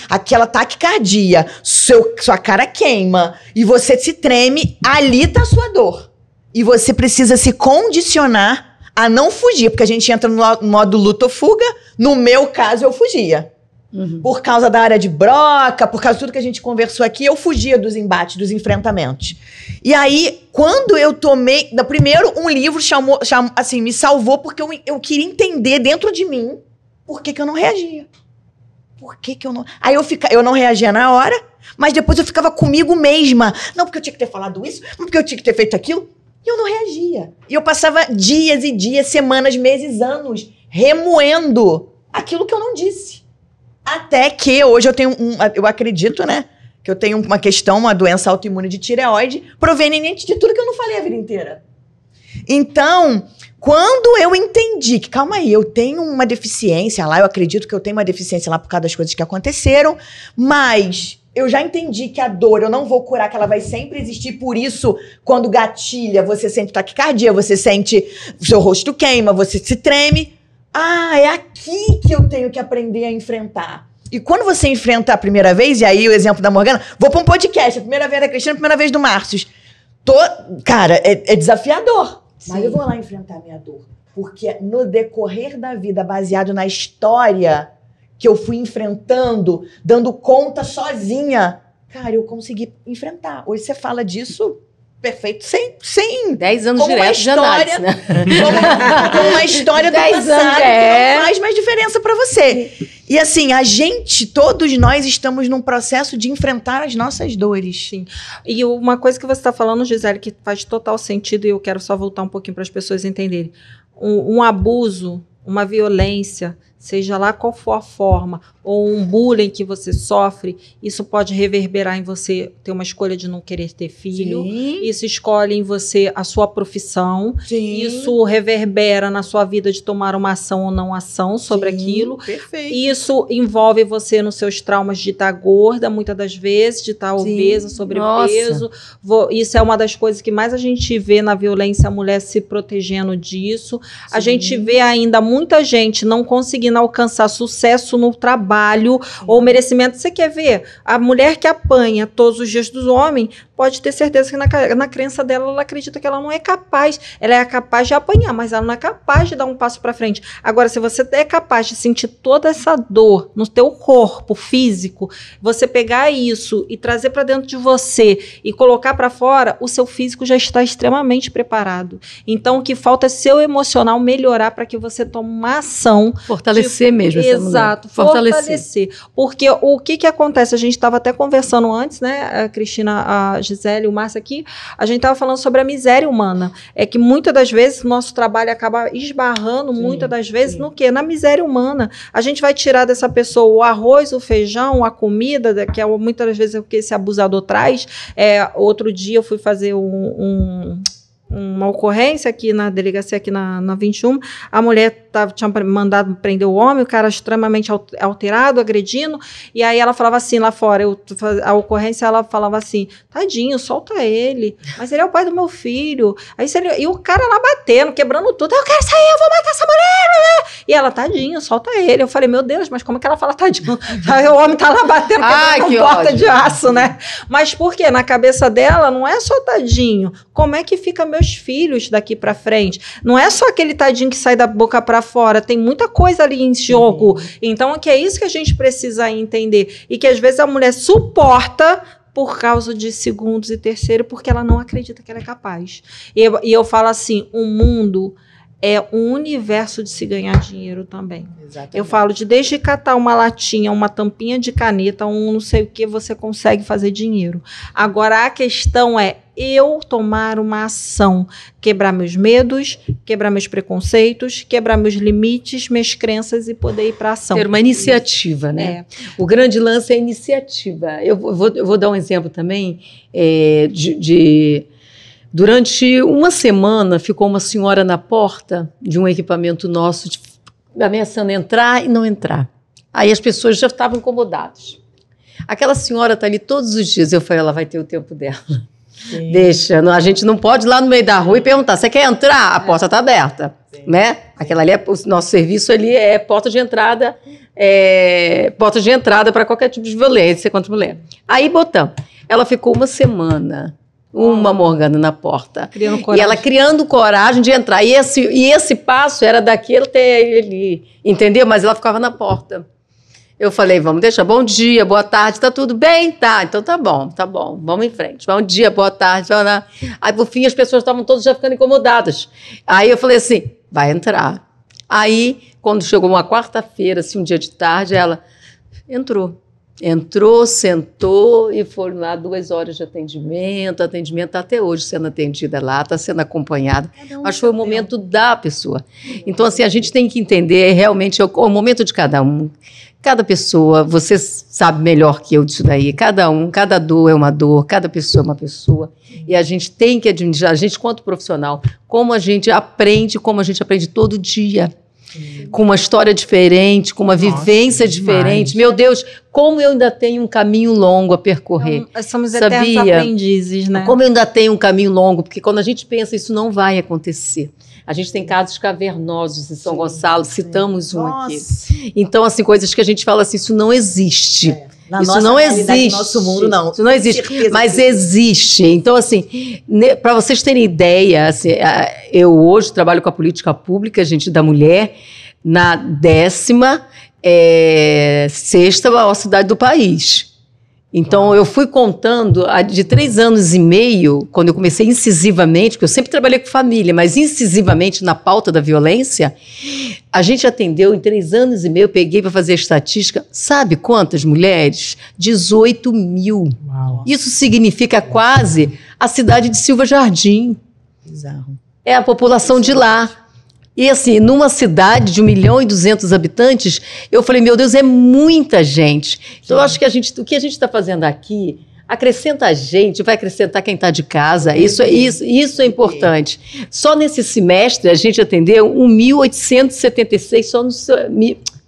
aquela taquicardia, sua cara queima e você se treme, ali tá a sua dor. E você precisa se condicionar a não fugir, porque a gente entra no modo luta ou fuga. No meu caso, eu fugia. Por causa da área de broca, por causa de tudo que a gente conversou aqui, eu fugia dos embates, dos enfrentamentos. E aí, quando eu tomei... Primeiro, um livro assim, me salvou porque eu queria entender dentro de mim por que eu não reagia. Por que eu não... Aí eu não reagia na hora, mas depois eu ficava comigo mesma. Não, porque eu tinha que ter falado isso, não porque eu tinha que ter feito aquilo. E eu não reagia. E eu passava dias e dias, semanas, meses, anos, remoendo aquilo que eu não disse. Até que hoje eu tenho eu acredito, né, que eu tenho uma doença autoimune de tireoide proveniente de tudo que eu não falei a vida inteira. Então, quando eu entendi que, calma aí, eu tenho uma deficiência lá, eu acredito que eu tenho uma deficiência lá por causa das coisas que aconteceram, mas eu já entendi que a dor eu não vou curar, que ela vai sempre existir, por isso, quando gatilha, você sente taquicardia, você sente, seu rosto queima, você se treme. Ah, é aqui que eu tenho que aprender a enfrentar. E quando você enfrenta a primeira vez, e aí o exemplo da Morgana, vou para um podcast, a primeira vez da Cristina, a primeira vez do Márcio. Cara, é desafiador. Sim. Mas eu vou lá enfrentar a minha dor. Porque no decorrer da vida, baseado na história que eu fui enfrentando, dando conta sozinha, cara, eu consegui enfrentar. Hoje você fala disso... Perfeito, sem 10 anos direto de análise, né? Como uma história do passado que não faz mais diferença pra você. E assim, todos nós estamos num processo de enfrentar as nossas dores. Sim. E uma coisa que você está falando, Gisele, que faz total sentido, e eu quero só voltar um pouquinho para as pessoas entenderem. Um abuso, uma violência, seja lá qual for a forma, ou um bullying que você sofre, isso pode reverberar em você ter uma escolha de não querer ter filho. Sim. Isso escolhe em você a sua profissão. Sim. Isso reverbera na sua vida de tomar uma ação ou não ação sobre aquilo. Perfeito. Isso envolve você nos seus traumas de estar gorda, muitas das vezes, de estar obesa, sobrepeso. Isso é uma das coisas que mais a gente vê na violência, a mulher se protegendo disso. Sim. A gente vê ainda muita gente não conseguindo alcançar sucesso no trabalho ou merecimento. Você quer ver? A mulher que apanha todos os dias dos homens, pode ter certeza que na crença dela, ela acredita que ela não é capaz. Ela é capaz de apanhar, mas ela não é capaz de dar um passo para frente. Agora, se você é capaz de sentir toda essa dor no teu corpo físico, você pegar isso e trazer para dentro de você e colocar para fora, o seu físico já está extremamente preparado. Então, o que falta é seu emocional melhorar para que você tome uma ação. Fortalecer mesmo essa mulher. Exato, fortalecer. Porque o que acontece? A gente estava até conversando antes, né, a Cristina, a Gisele, o Márcio aqui, a gente estava falando sobre a miséria humana. É que muitas das vezes o nosso trabalho acaba esbarrando, muitas das vezes, no quê? Na miséria humana. A gente vai tirar dessa pessoa o arroz, o feijão, a comida, que é muitas das vezes o que esse abusador traz. Outro dia eu fui fazer uma ocorrência aqui na delegacia, aqui na 21, a mulher tinha mandado prender o homem, o cara extremamente alterado, agredindo, e aí ela falava assim lá fora, a ocorrência, ela falava assim, tadinho, solta ele, mas ele é o pai do meu filho, e o cara lá batendo, quebrando tudo, eu quero sair, eu vou matar essa mulher, e ela, tadinho, solta ele, eu falei, meu Deus, mas como é que ela fala tadinho? O homem tá lá batendo, quebrando porta de aço, né? Mas por quê? Na cabeça dela, não é só tadinho, como é que fica meus filhos daqui pra frente? Não é só aquele tadinho que sai da boca pra fora, tem muita coisa ali em jogo. Então, é isso que a gente precisa entender. E que às vezes a mulher suporta por causa de segundos e terceiro, porque ela não acredita que ela é capaz. E eu falo assim, o mundo é um universo de se ganhar dinheiro também. Exatamente. Eu falo de desde catar uma latinha, uma tampinha de caneta, não sei o que, você consegue fazer dinheiro. Agora, a questão é eu tomar uma ação, quebrar meus medos, quebrar meus preconceitos, quebrar meus limites, minhas crenças e poder ir para ação. Ter uma iniciativa, né? O grande lance é a iniciativa. Eu vou dar um exemplo também Durante uma semana, ficou uma senhora na porta de um equipamento nosso, ameaçando entrar e não entrar. Aí as pessoas já estavam incomodadas. Aquela senhora está ali todos os dias. Eu falei, ela vai ter o tempo dela. Sim. Deixa, a gente não pode ir lá no meio da rua e perguntar, você quer entrar? A porta está aberta, né? Aquela ali, o nosso serviço ali é porta de entrada para qualquer tipo de violência contra a mulher. Aí botamos. Ela ficou uma semana... Uma Morgana na porta. E ela criando coragem de entrar. E esse passo era daqui até ele, entendeu? Mas ela ficava na porta. Eu falei, vamos deixar, bom dia, boa tarde, tá tudo bem? Tá, então tá bom, vamos em frente. Bom dia, boa tarde. Aí, por fim, as pessoas estavam todas já ficando incomodadas. Aí eu falei assim, vai entrar. Aí, quando chegou uma quarta-feira, assim, um dia de tarde, ela entrou. Entrou, sentou e foram lá 2 horas de atendimento está até hoje sendo atendida lá, está sendo acompanhada, mas foi o momento da pessoa. Então, assim, a gente tem que entender realmente o momento de cada um. Cada pessoa, você sabe melhor que eu disso daí, cada dor é uma dor, cada pessoa é uma pessoa, e a gente tem que admitir, a gente quanto profissional, como a gente aprende todo dia. Com uma história diferente, com uma vivência diferente. Meu Deus, como eu ainda tenho um caminho longo a percorrer. Então, somos eternos aprendizes, né? Como eu ainda tenho um caminho longo, porque quando a gente pensa, isso não vai acontecer. A gente tem casos cavernosos em São Gonçalo, citamos um aqui. Então, assim, coisas que a gente fala assim, isso não existe. Isso não existe. No nosso mundo, não. Isso não existe, mas existe. Então, assim, para vocês terem ideia, assim, eu hoje trabalho com a política pública, gente, da mulher, na 16ª maior cidade do país. Então, eu fui contando, de 3 anos e meio, quando eu comecei incisivamente, porque eu sempre trabalhei com família, mas incisivamente na pauta da violência, a gente atendeu em 3 anos e meio, eu peguei para fazer a estatística, sabe quantas mulheres? 18 mil. Uau. Isso significa quase a cidade de Silva Jardim. Bizarro. É a população de lá. E assim, numa cidade de 1.200.000 habitantes, eu falei, meu Deus, é muita gente. Então, eu acho que o que a gente está fazendo aqui, acrescenta a gente, vai acrescentar quem está de casa. Isso é importante. Só nesse semestre, a gente atendeu 1.876, só no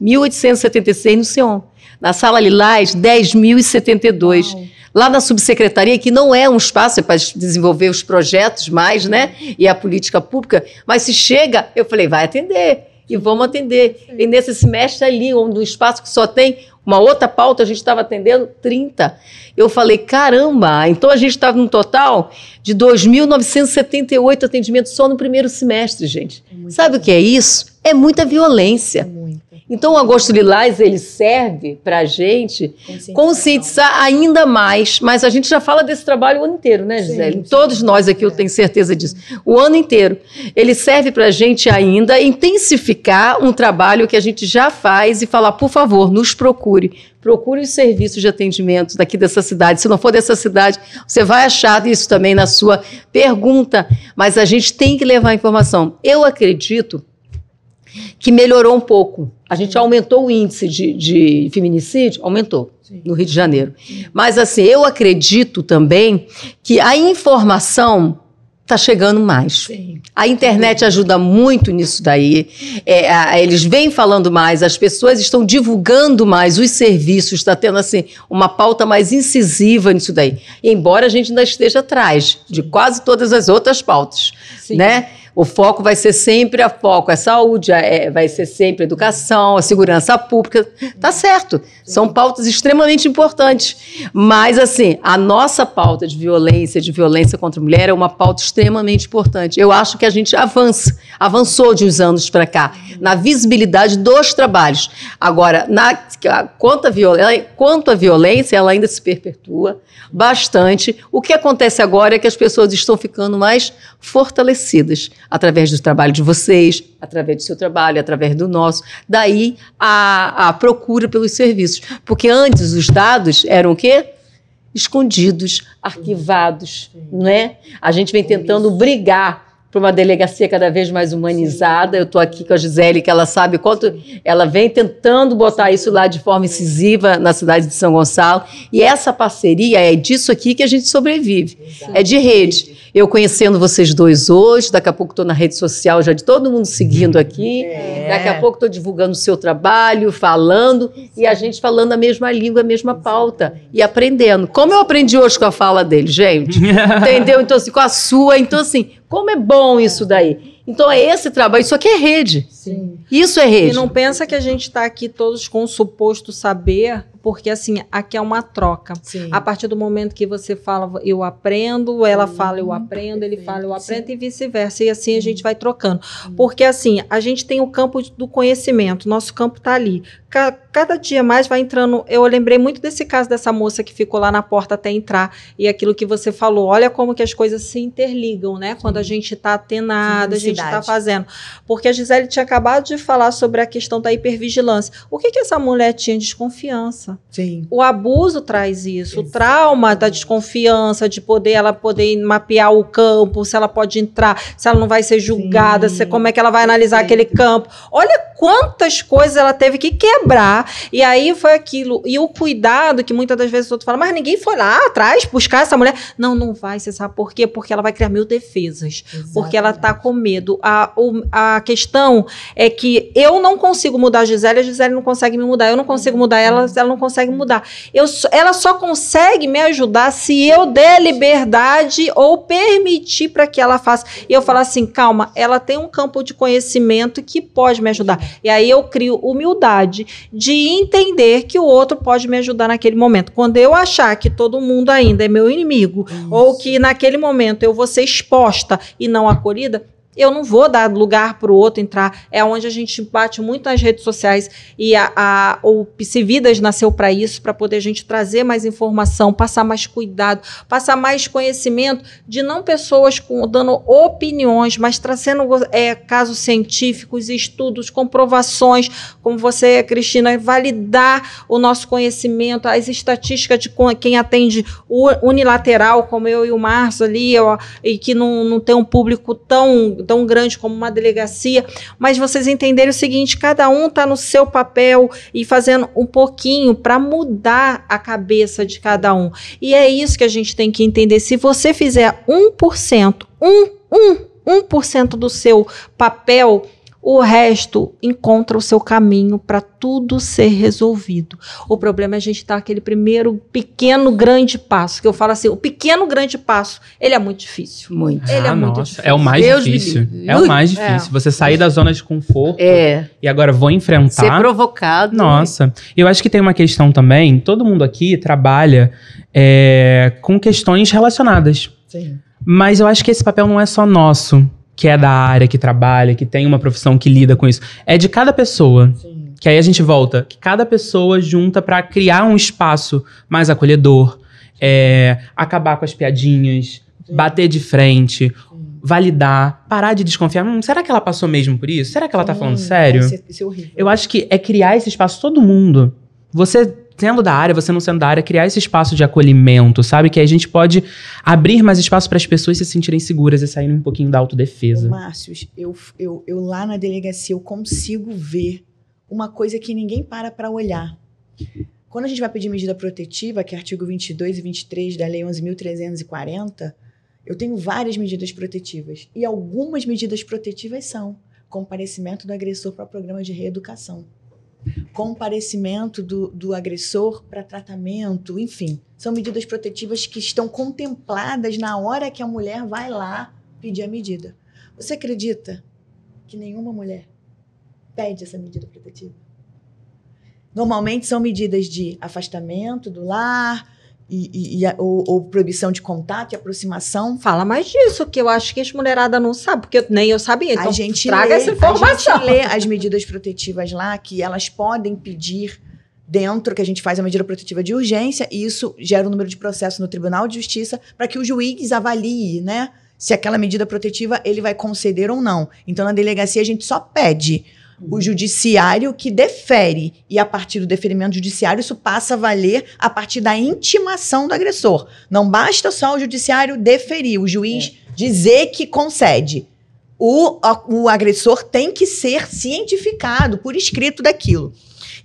1.876 no SEOM. Na Sala Lilás, 10.072. Uau. Lá na subsecretaria, que não é um espaço para desenvolver os projetos mais, né? E a política pública, mas se chega, eu falei, vai atender, e vamos atender. Sim. E nesse semestre ali, onde um espaço que só tem uma outra pauta, a gente estava atendendo 30. Eu falei, caramba, então a gente estava num total de 2.978 atendimentos só no primeiro semestre, gente. Sabe o que é isso? É muita violência. Muito. Então, o Agosto Lilás, ele serve para a gente conscientizar ainda mais, mas a gente já fala desse trabalho o ano inteiro, né, Gisele? Todos nós aqui, eu tenho certeza disso. O ano inteiro. Ele serve para a gente ainda intensificar um trabalho que a gente já faz e falar, por favor, nos procure. Procure os serviços de atendimento daqui dessa cidade. Se não for dessa cidade, você vai achar isso também na sua pergunta, mas a gente tem que levar a informação. Eu acredito que melhorou um pouco. A gente aumentou o índice de feminicídio, aumentou no Rio de Janeiro. Mas, assim, eu acredito também que a informação está chegando mais. A internet ajuda muito nisso daí. Eles vêm falando mais, as pessoas estão divulgando mais os serviços, está tendo, assim, uma pauta mais incisiva nisso daí. Embora a gente ainda esteja atrás de quase todas as outras pautas, né? O foco vai ser sempre a saúde, vai ser sempre a educação, a segurança pública. Tá certo. São pautas extremamente importantes. Mas, assim, a nossa pauta de violência contra a mulher é uma pauta extremamente importante. Eu acho que a gente avançou de uns anos para cá, na visibilidade dos trabalhos. Agora, quanto à violência, ela ainda se perpetua bastante. O que acontece agora é que as pessoas estão ficando mais fortalecidas através do trabalho de vocês, através do seu trabalho, através do nosso. Daí a procura pelos serviços. Porque antes os dados eram o quê? Escondidos, arquivados, não é? A gente vem tentando brigar para uma delegacia cada vez mais humanizada. Eu estou aqui com a Gisele, que ela sabe quanto ela vem tentando botar isso lá de forma incisiva na cidade de São Gonçalo. E essa parceria é disso aqui que a gente sobrevive. Exato. É de rede. Eu conhecendo vocês dois hoje, daqui a pouco estou na rede social já de todo mundo seguindo aqui, daqui a pouco estou divulgando o seu trabalho, falando, e a gente falando a mesma língua, a mesma pauta, e aprendendo. Como eu aprendi hoje com a fala dele, gente? Entendeu? Então, assim, com a sua. Então, assim, como é bom isso daí. Então, é esse trabalho. Isso aqui é rede. Sim. Isso é rede. E não pensa que a gente está aqui todos com o suposto saber, porque, assim, aqui é uma troca. Sim. A partir do momento que você fala, eu aprendo, ela fala, eu aprendo, ele fala, eu aprendo, e vice-versa. E assim a gente vai trocando. Porque, assim, a gente tem o campo do conhecimento, nosso campo está ali. Cada dia mais vai entrando. Eu lembrei muito desse caso dessa moça que ficou lá na porta até entrar, e aquilo que você falou, olha como que as coisas se interligam, né? Quando a gente está atenada, a gente está fazendo. Porque a Gisele tinha acabado de falar sobre a questão da hipervigilância. O que essa mulher tinha? Desconfiança. Sim. O abuso traz isso, o trauma da desconfiança, de ela poder mapear o campo, se ela pode entrar, se ela não vai ser julgada, como é que ela vai analisar aquele campo. Olha quantas coisas ela teve que quebrar, e aí foi aquilo. E o cuidado que muitas das vezes o outro fala, mas ninguém foi lá atrás buscar essa mulher. Não vai, você sabe por quê? Porque ela vai criar 1000 defesas. Exatamente. Porque ela tá com medo. A questão é que eu não consigo mudar a Gisele não consegue me mudar. Eu não consigo mudar ela não consegue mudar. Ela só consegue me ajudar se eu der liberdade ou permitir para que ela faça. E eu falo assim, calma, ela tem um campo de conhecimento que pode me ajudar. E aí eu crio humildade de entender que o outro pode me ajudar naquele momento. Quando eu achar que todo mundo ainda é meu inimigo, ou que naquele momento eu vou ser exposta e não acolhida, eu não vou dar lugar para o outro entrar. É onde a gente bate muito nas redes sociais, e o Psividas nasceu para isso, para poder a gente trazer mais informação, passar mais cuidado, passar mais conhecimento, de não pessoas dando opiniões, mas trazendo casos científicos, estudos, comprovações, como você, Cristina, validar o nosso conhecimento, as estatísticas de quem atende unilateral, como eu e o Márcio ali, e que não tem um público tão grande como uma delegacia, mas vocês entenderem o seguinte, cada um está no seu papel e fazendo um pouquinho para mudar a cabeça de cada um. E é isso que a gente tem que entender. Se você fizer 1%, 1% do seu papel, o resto encontra o seu caminho para tudo ser resolvido. O problema é a gente dar aquele primeiro pequeno grande passo, que eu falo assim, o pequeno grande passo, ele é muito difícil. Muito. Ele é muito difícil. É o mais difícil. É o mais difícil. Você sair da zona de conforto e agora vou enfrentar. Ser provocado. Nossa. Eu acho que tem uma questão também, todo mundo aqui trabalha com questões relacionadas. Sim. Mas eu acho que esse papel não é só nosso, que é da área, que trabalha, que tem uma profissão que lida com isso. É de cada pessoa. Sim. Que aí a gente volta. Que cada pessoa junta pra criar um espaço mais acolhedor, acabar com as piadinhas, bater de frente, validar, parar de desconfiar. Será que ela passou mesmo por isso? Será que ela tá falando sério? Isso é horrível. Eu acho que é criar esse espaço, todo mundo. Você sendo da área, você não sendo da área, criar esse espaço de acolhimento, sabe? Que aí a gente pode abrir mais espaço para as pessoas se sentirem seguras e saírem um pouquinho da autodefesa. Márcio, eu lá na delegacia, eu consigo ver uma coisa que ninguém para olhar. Quando a gente vai pedir medida protetiva, que é artigo 22 e 23 da Lei 11.340, eu tenho várias medidas protetivas. E algumas medidas protetivas são comparecimento do agressor para o programa de reeducação, comparecimento do agressor para tratamento, enfim. São medidas protetivas que estão contempladas na hora que a mulher vai lá pedir a medida. Você acredita que nenhuma mulher pede essa medida protetiva? Normalmente são medidas de afastamento do lar ou proibição de contato e aproximação. Fala mais disso, que eu acho que as mulheradas não sabem, porque nem eu sabia. Então, traga essa informação. A gente lê as medidas protetivas lá, que elas podem pedir dentro, que a gente faz a medida protetiva de urgência, e isso gera um número de processo no Tribunal de Justiça para que o juiz avalie, né, se aquela medida protetiva ele vai conceder ou não. Então, na delegacia, a gente só pede o judiciário que defere, e a partir do deferimento judiciário, isso passa a valer a partir da intimação do agressor. Não basta só o judiciário deferir, o juiz dizer que concede. O agressor tem que ser cientificado por escrito daquilo.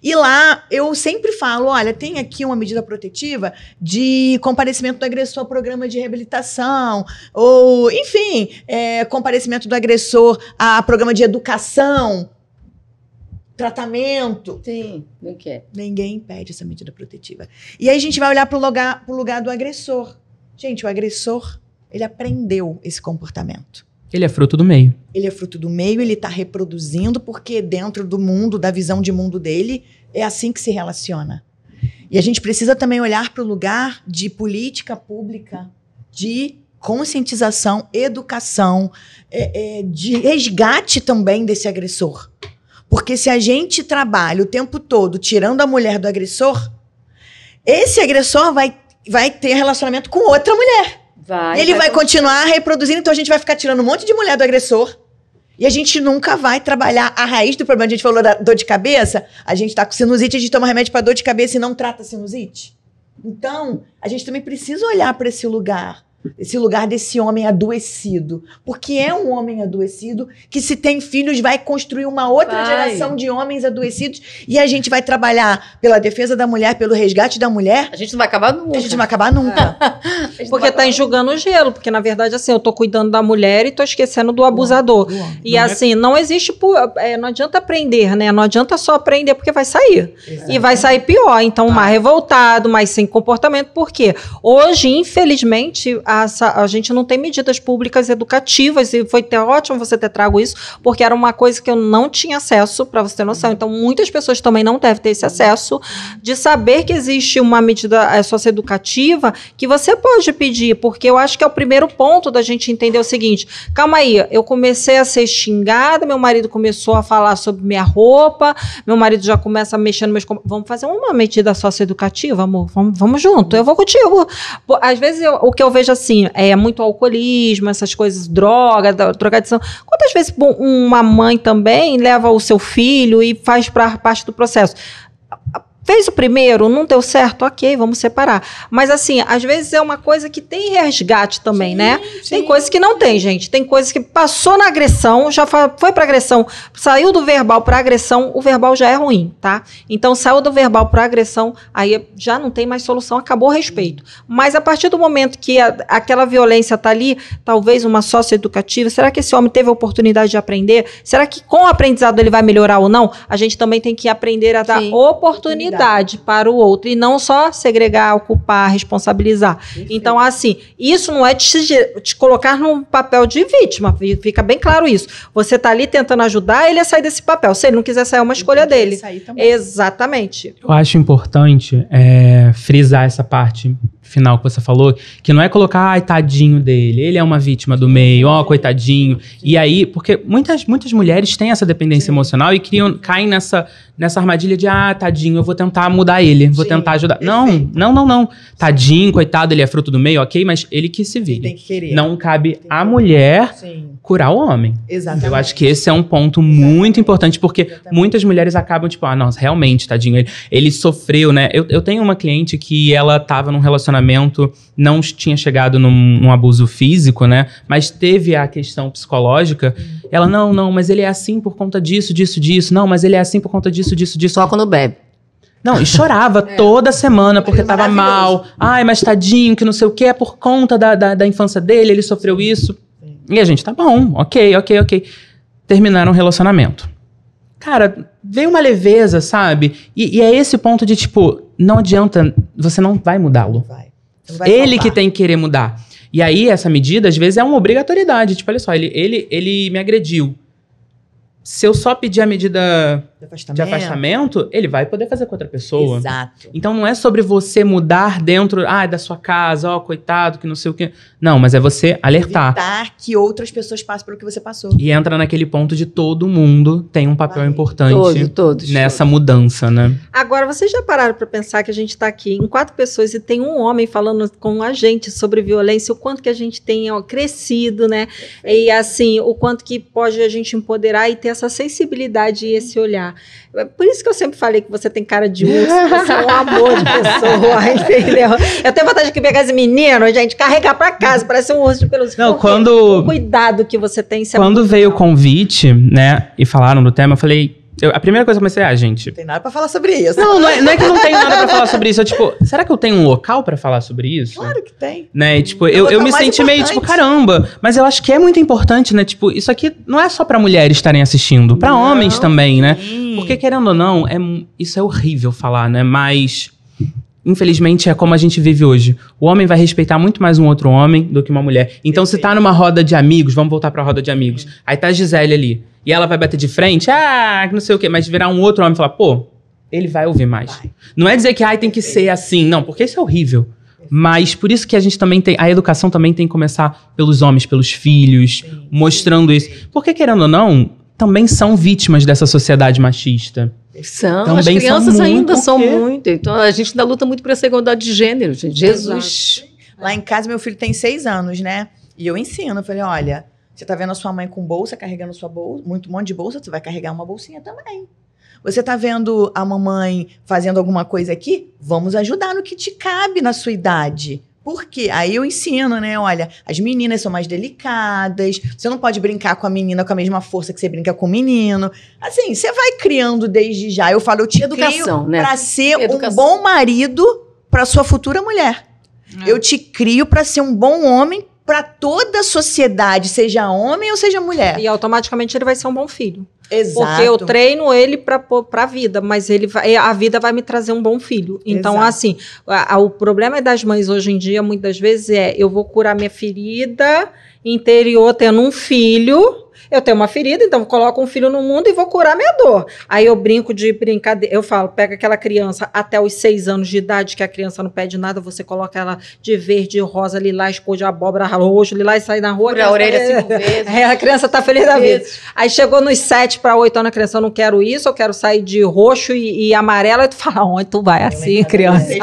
E lá, eu sempre falo, olha, tem aqui uma medida protetiva de comparecimento do agressor ao programa de reabilitação, ou, enfim, comparecimento do agressor a programa de educação, tratamento. Sim, não quer. Ninguém pede essa medida protetiva. E aí a gente vai olhar para o lugar do agressor. Gente, o agressor, ele aprendeu esse comportamento. Ele é fruto do meio. Ele é fruto do meio, ele está reproduzindo, porque dentro do mundo, da visão de mundo dele, é assim que se relaciona. E a gente precisa também olhar para o lugar de política pública, de conscientização, educação, de resgate também desse agressor. Porque se a gente trabalha o tempo todo tirando a mulher do agressor, esse agressor vai ter relacionamento com outra mulher. Ele vai continuar reproduzindo, então a gente vai ficar tirando um monte de mulher do agressor e a gente nunca vai trabalhar a raiz do problema. A gente falou da dor de cabeça, a gente tá com sinusite, a gente toma remédio para dor de cabeça e não trata a sinusite. Então, a gente também precisa olhar para esse lugar desse homem adoecido. Porque é um homem adoecido que, se tem filhos, vai construir uma outra geração de homens adoecidos, e a gente vai trabalhar pela defesa da mulher, pelo resgate da mulher. A gente não vai acabar nunca. A gente não vai acabar nunca. Porque tá enxugando o gelo. Porque, na verdade, assim, eu tô cuidando da mulher e tô esquecendo do abusador. E assim, não existe... não adianta aprender, né? Não adianta só aprender, porque vai sair. Exato. E vai sair pior. Então, mais revoltado, mais sem comportamento. Por quê? Hoje, infelizmente... A gente não tem medidas públicas educativas, e foi ótimo você ter trago isso, porque era uma coisa que eu não tinha acesso, para você ter noção. Então, muitas pessoas também não devem ter esse acesso de saber que existe uma medida socioeducativa que você pode pedir, porque eu acho que é o primeiro ponto da gente entender o seguinte: calma aí, eu comecei a ser xingada, meu marido começou a falar sobre minha roupa, meu marido já começa a mexer no meus... Vamos fazer uma medida socioeducativa, amor? Vamos junto, eu vou contigo. Às vezes, o que eu vejo assim, muito alcoolismo, essas coisas, drogadição. Quantas vezes uma mãe também leva o seu filho e faz parte do processo? Fez o primeiro, não deu certo, ok, vamos separar. Mas assim, às vezes é uma coisa que tem resgate também, né? Tem coisas que não tem, gente. Tem coisas que passou na agressão, já foi pra agressão, saiu do verbal pra agressão, o verbal já é ruim, tá? Então, saiu do verbal pra agressão, aí já não tem mais solução, acabou o respeito. Mas a partir do momento que aquela violência tá ali, talvez uma socioeducativa, será que esse homem teve a oportunidade de aprender? Será que com o aprendizado ele vai melhorar ou não? A gente também tem que aprender a dar oportunidade para o outro, e não só segregar, ocupar, responsabilizar. Perfeito. Então, assim, isso não é te colocar num papel de vítima, fica bem claro isso. Você tá ali tentando ajudar ele a sair desse papel. Se ele não quiser sair, é uma escolha dele. Exatamente. Eu acho importante frisar essa parte final que você falou, que não é colocar, ai, tadinho dele, ele é uma vítima do meio, ó, coitadinho. E aí, porque muitas mulheres têm essa dependência emocional e caem nessa armadilha de, tadinho, eu vou tentar mudar ele, vou tentar ajudar. Não. Tadinho, coitado, ele é fruto do meio, ok, mas ele que se vire. Tem que querer. Não cabe à mulher curar o homem. Exatamente. Eu acho que esse é um ponto muito importante, porque muitas mulheres acabam, tipo, nossa, realmente, tadinho, ele sofreu, né? Eu tenho uma cliente que ela tava num relacionamento, não tinha chegado num abuso físico, né? Mas teve a questão psicológica. Ela, não, mas ele é assim por conta disso. Não, mas ele é assim por conta disso. Só quando bebe. Não, e chorava toda semana porque tava mal. Ai, mas tadinho, que não sei o que, é por conta da infância dele, ele sofreu isso. E a gente, tá bom, ok. Terminaram o relacionamento. Cara, veio uma leveza, sabe? E é esse ponto de, tipo, não adianta, você não vai mudá-lo. Ele que tem que querer mudar. E aí, essa medida, às vezes, é uma obrigatoriedade. Tipo, olha só, ele me agrediu. Se eu só pedir a medida de afastamento, ele vai poder fazer com outra pessoa. Exato. Então não é sobre você mudar dentro da sua casa, coitado, que não sei o quê. Não, mas é você alertar. Evitar que outras pessoas passem pelo que você passou. E entra naquele ponto de todo mundo tem um papel importante todos. nessa mudança, né? Agora, vocês já pararam para pensar que a gente está aqui em 4 pessoas e tem um homem falando com a gente sobre violência, o quanto que a gente tem crescido, né? E assim, o quanto que pode a gente empoderar e ter essa sensibilidade e esse olhar. Por isso que eu sempre falei que você tem cara de urso, você é um amor de pessoa, entendeu? Eu tenho vontade de pegar esse menino, gente, carregar pra casa, parece um urso de pelos. Não, o cuidado que você tem. Quando veio o convite, né, e falaram do tema, eu falei... a primeira coisa que eu comecei, gente... Não tem nada pra falar sobre isso. Não é que eu não tenho nada pra falar sobre isso. Eu, tipo, será que eu tenho um local pra falar sobre isso? Claro que tem. Né? E, tipo, eu me senti meio, tipo, caramba. Mas eu acho que é muito importante, né? Tipo, isso aqui não é só pra mulheres estarem assistindo. Pra homens também, né? Porque, querendo ou não, isso é horrível falar, né? Mas... infelizmente, é como a gente vive hoje. O homem vai respeitar muito mais um outro homem do que uma mulher. Então, se tá numa roda de amigos, vamos voltar pra roda de amigos. Aí tá a Gisele ali. E ela vai bater de frente, não sei o quê. Mas virar um outro homem e falar, pô, ele vai ouvir mais. Não é dizer que, tem que ser assim. Não, porque isso é horrível. Mas por isso que a gente também tem... a educação também tem que começar pelos homens, pelos filhos, mostrando isso. Porque, querendo ou não, também são vítimas dessa sociedade machista. São, as crianças ainda são muito. Então, a gente ainda luta muito por essa igualdade de gênero, gente. Jesus. Lá em casa, meu filho tem 6 anos, né? E eu ensino. Eu falei, olha, você tá vendo a sua mãe com bolsa, carregando sua bolsa, um monte de bolsa, você vai carregar uma bolsinha também. Você tá vendo a mamãe fazendo alguma coisa aqui? Vamos ajudar no que te cabe na sua idade. Por quê? Aí eu ensino, né? Olha, as meninas são mais delicadas, você não pode brincar com a menina com a mesma força que você brinca com o menino. Assim, você vai criando desde já. Eu falo, eu te crio, né? Pra ser um bom marido pra sua futura mulher. Eu te crio pra ser um bom homem pra toda a sociedade, seja homem ou seja mulher. E automaticamente ele vai ser um bom filho. Exato. Porque eu treino ele pra vida, mas a vida vai me trazer um bom filho. Então, exato. Assim, o problema das mães hoje em dia, muitas vezes, eu vou curar minha ferida interior tendo um filho. Eu tenho uma ferida, então eu coloco um filho no mundo e vou curar minha dor. Aí eu brinco de brincadeira, eu falo, pega aquela criança até os 6 anos de idade, que a criança não pede nada, você coloca ela de verde, rosa, lilás, cor de abóbora, roxo, lilás, sai na rua. Pura a orelha 5 vezes. A criança tá feliz da vida. Aí chegou nos 7 para 8 anos, a criança, eu não quero isso, eu quero sair de roxo e amarelo, aí tu fala, onde tu vai assim, criança?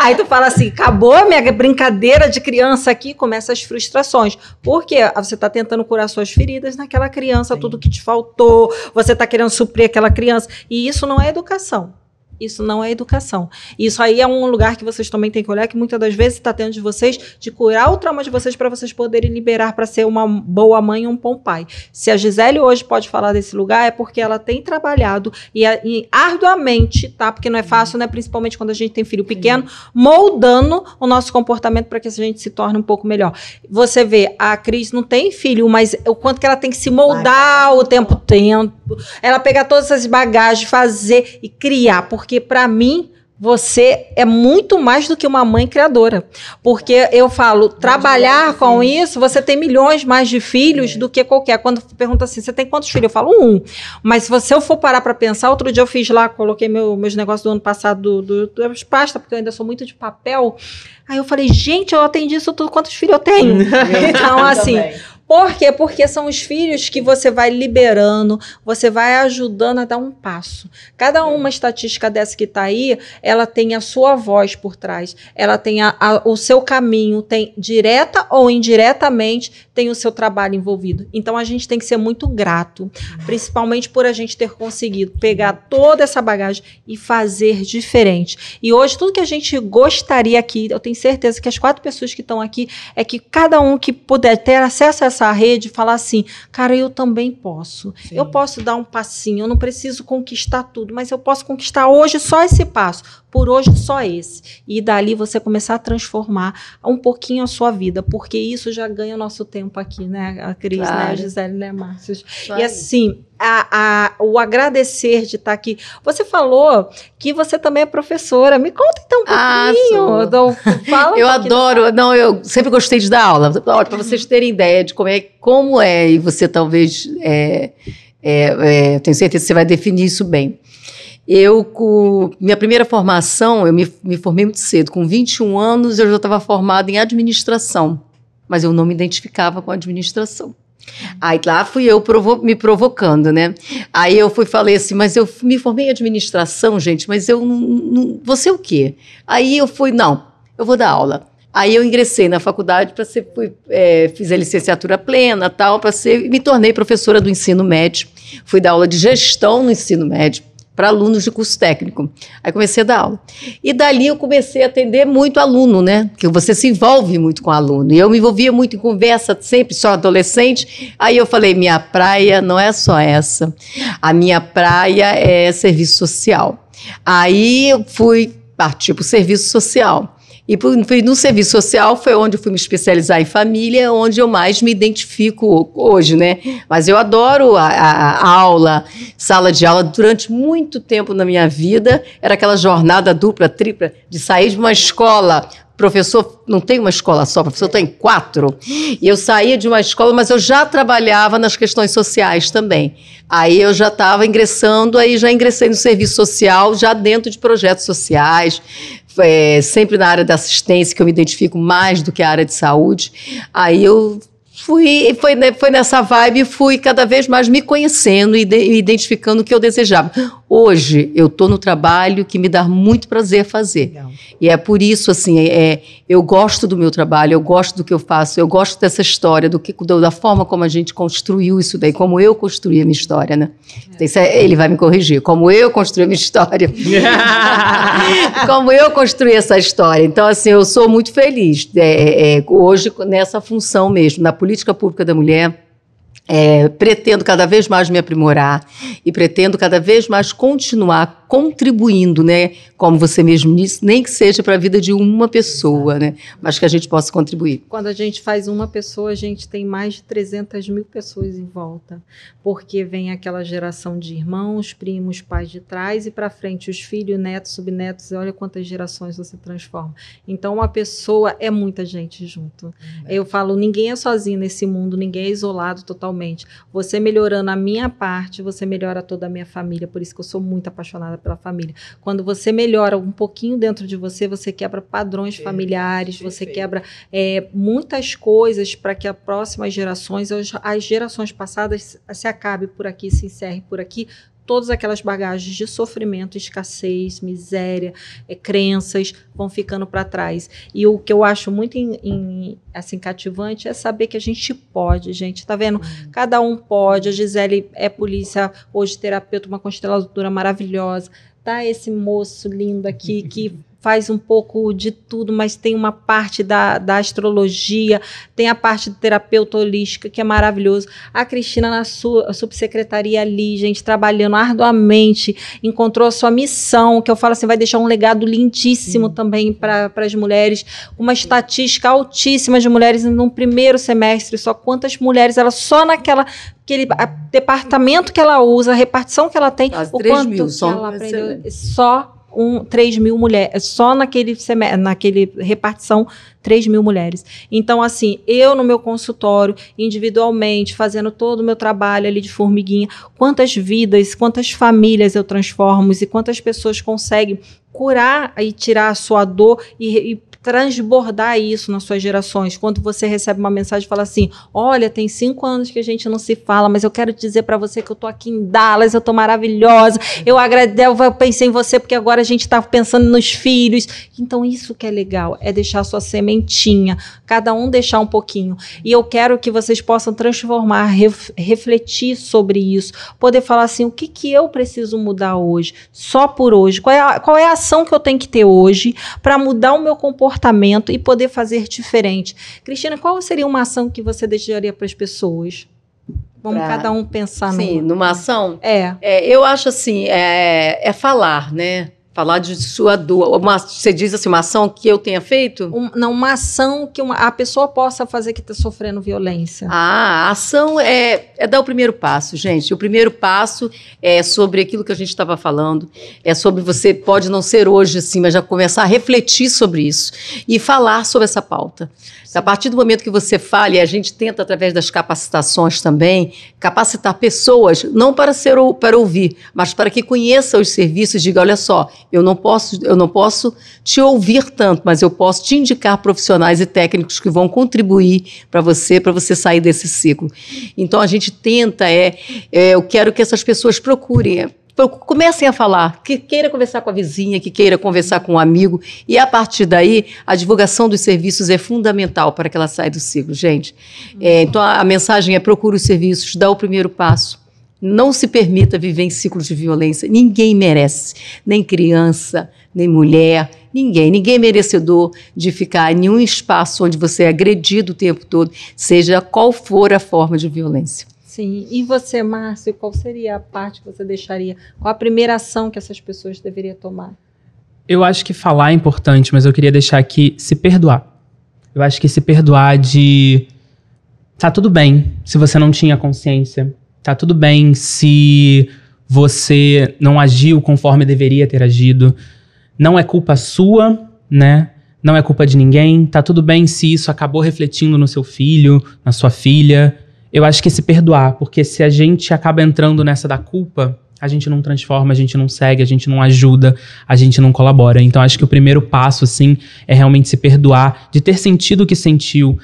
Aí tu fala assim, acabou a minha brincadeira de criança aqui, começa as frustrações. Por quê? Você tá tentando curar suas feridas naquela criança, tudo que te faltou, você tá querendo suprir aquela criança. E isso não é educação. Isso não é educação. Isso aí é um lugar que vocês também têm que olhar, que muitas das vezes está tendo de vocês, de curar o trauma de vocês para vocês poderem liberar para ser uma boa mãe e um bom pai. Se a Gisele hoje pode falar desse lugar, é porque ela tem trabalhado e arduamente, tá? Porque não é fácil, né? Principalmente quando a gente tem filho pequeno, moldando o nosso comportamento para que a gente se torne um pouco melhor. Você vê, a Cris não tem filho, mas o quanto que ela tem que se moldar o tempo. Ela pegar todas essas bagagens, fazer e criar, porque para mim, você é muito mais do que uma mãe criadora. Porque eu falo, trabalhar com isso, você tem milhões mais de filhos do que qualquer. Quando pergunta assim, você tem quantos filhos? Eu falo 1. Mas se eu for parar para pensar, outro dia eu fiz lá, coloquei meus negócios do ano passado das pastas, porque eu ainda sou muito de papel. Aí eu falei, gente, eu atendi isso tudo, quantos filhos eu tenho? Então, assim... Por quê? Porque são os filhos que você vai liberando, você vai ajudando a dar um passo. Cada uma estatística dessa que está aí, ela tem a sua voz por trás, ela tem o seu caminho, tem direta ou indiretamente, tem o seu trabalho envolvido. Então, a gente tem que ser muito grato, principalmente por a gente ter conseguido pegar toda essa bagagem e fazer diferente. E hoje, tudo que a gente gostaria aqui, eu tenho certeza que as 4 pessoas que estão aqui, é que cada um que puder ter acesso a essa rede, falar assim, cara, eu também posso. Sim. Eu posso dar um passinho, eu não preciso conquistar tudo, mas eu posso conquistar hoje só esse passo, por hoje só esse. E dali você começar a transformar um pouquinho a sua vida, porque isso já ganha o nosso tempo aqui, né? A Cris, claro. Né? A Gisele, né, Márcio? E assim, o agradecer de estar aqui. Você falou que você também é professora. Me conta então um pouquinho. Então, fala eu adoro. Não, eu sempre gostei de dar aula. Para vocês terem ideia de como é, e você talvez tenho certeza que você vai definir isso bem. Minha primeira formação, eu me formei muito cedo. Com 21 anos, eu já estava formada em administração, mas eu não me identificava com a administração. Aí lá fui eu me provocando, né? Aí eu falei assim, mas eu me formei em administração, gente, mas eu não vou ser o quê? Aí eu vou dar aula. Aí eu ingressei na faculdade fiz a licenciatura plena, me tornei professora do ensino médio. Fui dar aula de gestão no ensino médio para alunos de curso técnico. Aí comecei a dar aula. E dali eu comecei a atender muito aluno, né? Porque você se envolve muito com o aluno. E eu me envolvia muito em conversa, sempre só adolescente. Aí eu falei, minha praia não é só essa. A minha praia é serviço social. Aí eu parti para o serviço social. E no serviço social foi onde eu fui me especializar em família, onde eu mais me identifico hoje, né? Mas eu adoro a aula, sala de aula. Durante muito tempo na minha vida, era aquela jornada dupla, tripla, de sair de uma escola. Professor não tem uma escola só, professor tem 4. E eu saía de uma escola, mas eu já trabalhava nas questões sociais também. Aí eu já estava ingressando, já ingressei no serviço social, já dentro de projetos sociais, sempre na área da assistência, que eu me identifico mais do que a área de saúde. Aí eu foi nessa vibe, fui cada vez mais me conhecendo e identificando o que eu desejava. Hoje, eu estou no trabalho que me dá muito prazer fazer. Legal. E é por isso, assim, eu gosto do meu trabalho, eu gosto do que eu faço, eu gosto dessa história, da forma como a gente construiu isso daí, como eu construí a minha história, né? Ele vai me corrigir, como eu construí a minha história. Como eu construí essa história. Então, assim, eu sou muito feliz hoje nessa função mesmo, na política pública da mulher. Pretendo cada vez mais me aprimorar e pretendo cada vez mais continuar contribuindo, né? Como você mesmo disse, nem que seja para a vida de uma pessoa, né? Mas que a gente possa contribuir. Quando a gente faz uma pessoa, a gente tem mais de 300 mil pessoas em volta, porque vem aquela geração de irmãos, primos, pais de trás e para frente os filhos, netos, subnetos, e olha quantas gerações você transforma. Então, uma pessoa é muita gente junto. Eu falo, ninguém é sozinho nesse mundo, ninguém é isolado totalmente. Você melhorando a minha parte, você melhora toda a minha família, por isso que eu sou muito apaixonada pela família. Quando você melhora um pouquinho dentro de você, você quebra padrões familiares, você quebra muitas coisas para que as próximas gerações, as gerações passadas, se acabe por aqui, se encerre por aqui, todas aquelas bagagens de sofrimento, escassez, miséria, crenças vão ficando para trás. E o que eu acho muito assim, cativante é saber que a gente pode, gente. Tá vendo? Cada um pode. A Gisele é polícia, hoje terapeuta, uma consteladora maravilhosa. Tá esse moço lindo aqui que faz um pouco de tudo, mas tem uma parte da astrologia, tem a parte de terapeuta holística, que é maravilhoso. A Cristina na sua subsecretaria ali, gente, trabalhando arduamente, encontrou a sua missão, que eu falo assim, vai deixar um legado lindíssimo também para as mulheres, uma estatística altíssima de mulheres no primeiro semestre, só quantas mulheres, ela só naquele departamento que ela usa, a repartição que ela tem, quase o 3 quanto mil, que ela aprendeu, só 3 mil mulheres, só naquele repartição, 3 mil mulheres. Então, assim, eu no meu consultório, individualmente, fazendo todo o meu trabalho ali de formiguinha, quantas vidas, quantas famílias eu transformo e quantas pessoas conseguem curar e tirar a sua dor e transbordar isso nas suas gerações. Quando você recebe uma mensagem e fala assim, olha, tem 5 anos que a gente não se fala, mas eu quero dizer para você que eu tô aqui em Dallas, eu tô maravilhosa, eu pensei em você porque agora a gente tá pensando nos filhos. Então isso que é legal, é deixar a sua sementinha, cada um deixar um pouquinho. E eu quero que vocês possam transformar, refletir sobre isso, poder falar assim, o que eu preciso mudar hoje, só por hoje, qual é a ação que eu tenho que ter hoje para mudar o meu comportamento e poder fazer diferente. Cristina, qual seria uma ação que você deixaria para as pessoas? Vamos cada um pensar numa ação? É. Eu acho assim, é falar, né? Falar de sua dor. Você diz assim, uma ação que eu tenha feito? Uma ação que a pessoa possa fazer que está sofrendo violência. A ação é dar o primeiro passo, gente. O primeiro passo é sobre aquilo que a gente estava falando. É sobre você, pode não ser hoje assim, mas já começar a refletir sobre isso e falar sobre essa pauta. A partir do momento que você fala, e a gente tenta, através das capacitações também, capacitar pessoas, não para ouvir, mas para que conheçam os serviços e diga, olha só, eu não posso te ouvir tanto, mas eu posso te indicar profissionais e técnicos que vão contribuir para você sair desse ciclo. Então, a gente tenta, eu quero que essas pessoas procurem, comecem a falar, que queira conversar com a vizinha, que queira conversar com um amigo, e a partir daí, a divulgação dos serviços é fundamental para que ela saia do ciclo, gente. Então, a mensagem é procure os serviços, dá o primeiro passo. Não se permita viver em ciclos de violência. Ninguém merece, nem criança, nem mulher, ninguém é merecedor de ficar em nenhum espaço onde você é agredido o tempo todo, seja qual for a forma de violência. Sim. E você, Márcio, qual seria a parte que você deixaria? Qual a primeira ação que essas pessoas deveriam tomar? Eu acho que falar é importante, mas eu queria deixar aqui se perdoar. Eu acho que se perdoar de... Tá tudo bem se você não tinha consciência. Tá tudo bem se você não agiu conforme deveria ter agido. Não é culpa sua, né? Não é culpa de ninguém. Tá tudo bem se isso acabou refletindo no seu filho, na sua filha. Eu acho que se perdoar, porque se a gente acaba entrando nessa da culpa, a gente não transforma, a gente não segue, a gente não ajuda, a gente não colabora. Então, acho que o primeiro passo, assim, é realmente se perdoar, de ter sentido o que sentiu.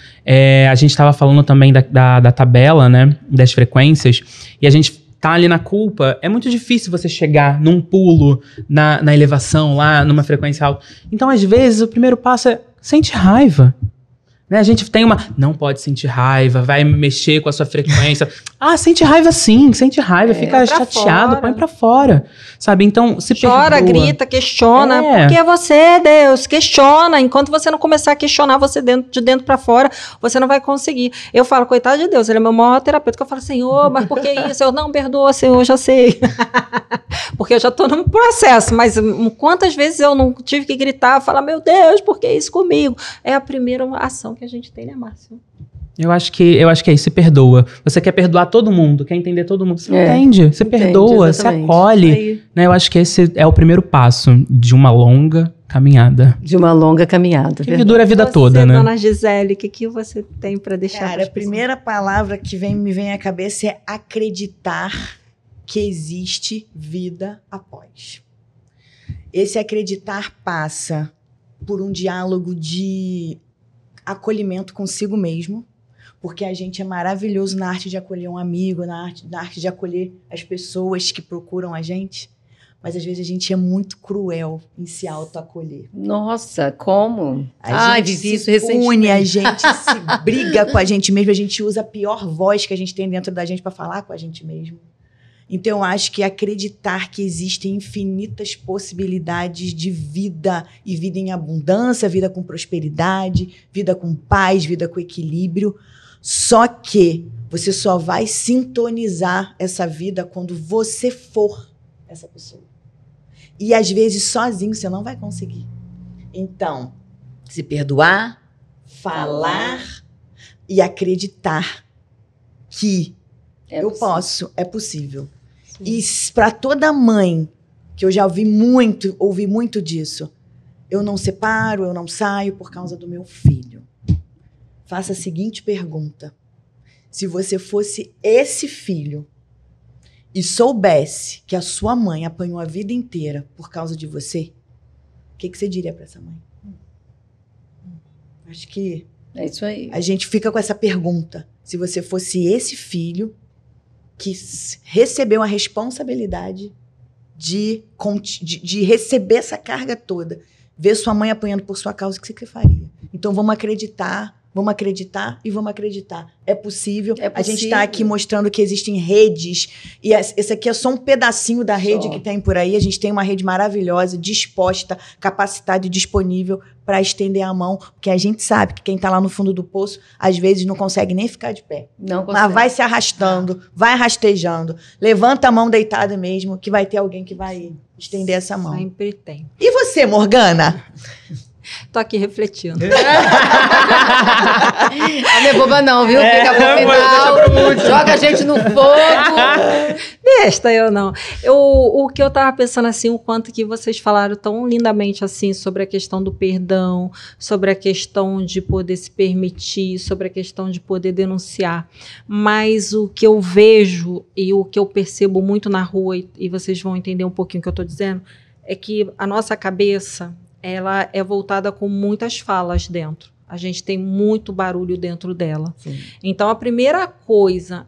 A gente estava falando também da tabela, né, das frequências, e a gente tá ali na culpa. É muito difícil você chegar num pulo, na elevação lá, numa frequência alta. Então, às vezes, o primeiro passo é sente raiva. Né? A gente tem não pode sentir raiva, vai mexer com a sua frequência. Sente raiva sim, sente raiva, fica chateado, põe pra fora, sabe? Então, se chora, perdoa. grita, questiona, porque é você, Deus, questiona. Enquanto você não começar a questionar você de dentro pra fora, você não vai conseguir. Eu falo, coitado de Deus, ele é meu maior terapeuta, que eu falo, Senhor, mas por que isso? Eu não perdoa, Senhor, eu já sei. Porque eu já tô num processo, mas quantas vezes eu não tive que gritar, falar, meu Deus, por que isso comigo? É a primeira ação que a gente tem, né, Márcio? Eu acho que é isso, se perdoa. Você quer perdoar todo mundo, quer entender todo mundo. Você entende, você perdoa, você acolhe. Né? Eu acho que esse é o primeiro passo de uma longa caminhada. De uma longa caminhada. Que dura a vida toda, né? Dona Gisele, o que você tem para deixar? Cara, a primeira palavra que me vem à cabeça é acreditar que existe vida após. Esse acreditar passa por um diálogo de acolhimento consigo mesmo, porque a gente é maravilhoso na arte de acolher um amigo, na arte de acolher as pessoas que procuram a gente, mas às vezes a gente é muito cruel em se autoacolher. Nossa, como? A gente se pune, a gente se briga com a gente mesmo, a gente usa a pior voz que a gente tem dentro da gente para falar com a gente mesmo. Então, eu acho que acreditar que existem infinitas possibilidades de vida, e vida em abundância, vida com prosperidade, vida com paz, vida com equilíbrio. Só que você só vai sintonizar essa vida quando você for essa pessoa. E, às vezes, sozinho você não vai conseguir. Então, se perdoar, falar e acreditar que eu posso, é possível. Sim. E para toda mãe, que eu já ouvi muito disso, eu não separo, eu não saio por causa do meu filho. Faça a seguinte pergunta. Se você fosse esse filho e soubesse que a sua mãe apanhou a vida inteira por causa de você, o que você diria para essa mãe? Acho que é isso aí. A gente fica com essa pergunta. Se você fosse esse filho que recebeu a responsabilidade de receber essa carga toda, ver sua mãe apanhando por sua causa, o que você faria? Então, vamos acreditar e vamos acreditar. É possível. A gente está aqui mostrando que existem redes, e esse aqui é só um pedacinho da rede que tem por aí. A gente tem uma rede maravilhosa, disposta, capacitada e disponível para estender a mão, porque a gente sabe que quem está lá no fundo do poço, às vezes não consegue nem ficar de pé. Não consegue. Mas vai se arrastando, vai rastejando. Levanta a mão deitada mesmo, que vai ter alguém que vai estender essa mão. Sempre tem. E você, Morgana? Tô aqui refletindo. Não é boba não, viu? Fica pro final, joga a gente no fogo. Besta, eu não. O que eu tava pensando assim, o quanto que vocês falaram tão lindamente assim sobre a questão do perdão, sobre a questão de poder se permitir, sobre a questão de poder denunciar. Mas o que eu vejo e o que eu percebo muito na rua, e vocês vão entender um pouquinho o que eu tô dizendo, é que a nossa cabeça, ela é voltada com muitas falas dentro. A gente tem muito barulho dentro dela. Sim. Então, a primeira coisa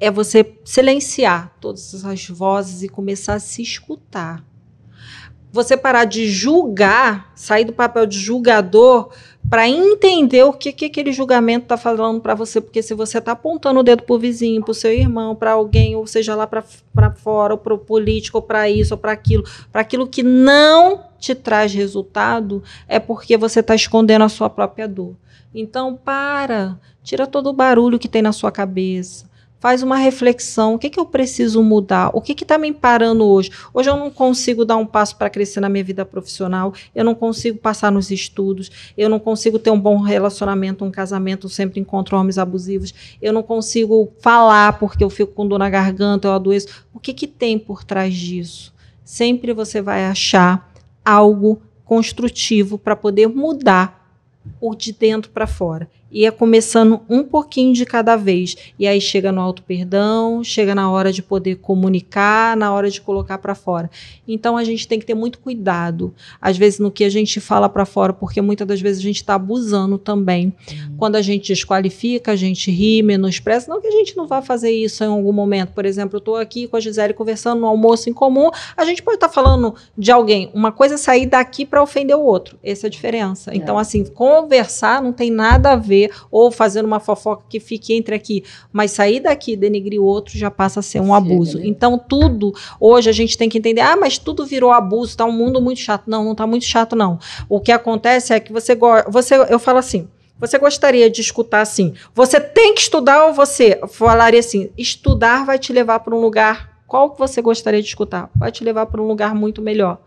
é você silenciar todas essas vozes e começar a se escutar. Você parar de julgar, sair do papel de julgador para entender o que aquele julgamento está falando para você. Porque se você está apontando o dedo para o vizinho, para o seu irmão, para alguém, ou seja lá para fora, ou para o político, ou para isso, ou para aquilo que não te traz resultado, é porque você está escondendo a sua própria dor. Então, tira todo o barulho que tem na sua cabeça. Faz uma reflexão, o que eu preciso mudar? O que está me parando hoje? Hoje eu não consigo dar um passo para crescer na minha vida profissional, eu não consigo passar nos estudos, eu não consigo ter um bom relacionamento, um casamento, sempre encontro homens abusivos, eu não consigo falar porque eu fico com dor na garganta, eu adoeço. O que tem por trás disso? Sempre você vai achar algo construtivo para poder mudar o de dentro para fora. E é começando um pouquinho de cada vez. E aí chega no auto-perdão, chega na hora de poder comunicar, na hora de colocar para fora. Então a gente tem que ter muito cuidado, às vezes, no que a gente fala para fora, porque muitas das vezes a gente está abusando também. Quando a gente desqualifica, a gente ri, menospreza. Não que a gente não vá fazer isso em algum momento. Por exemplo, eu estou aqui com a Gisele conversando no almoço em comum, a gente pode estar falando de alguém. Uma coisa é sair daqui para ofender o outro. Essa é a diferença. Então, assim, conversar não tem nada a ver, ou fazendo uma fofoca que fique entre aqui, mas sair daqui e denigrir o outro já passa a ser um abuso. Né? Então tudo, hoje a gente tem que entender, mas tudo virou abuso, tá um mundo muito chato. Não tá muito chato não. O que acontece é que eu falo assim, você gostaria de escutar assim, você tem que estudar, ou você falaria assim, estudar vai te levar para um lugar, qual que você gostaria de escutar? Vai te levar para um lugar muito melhor.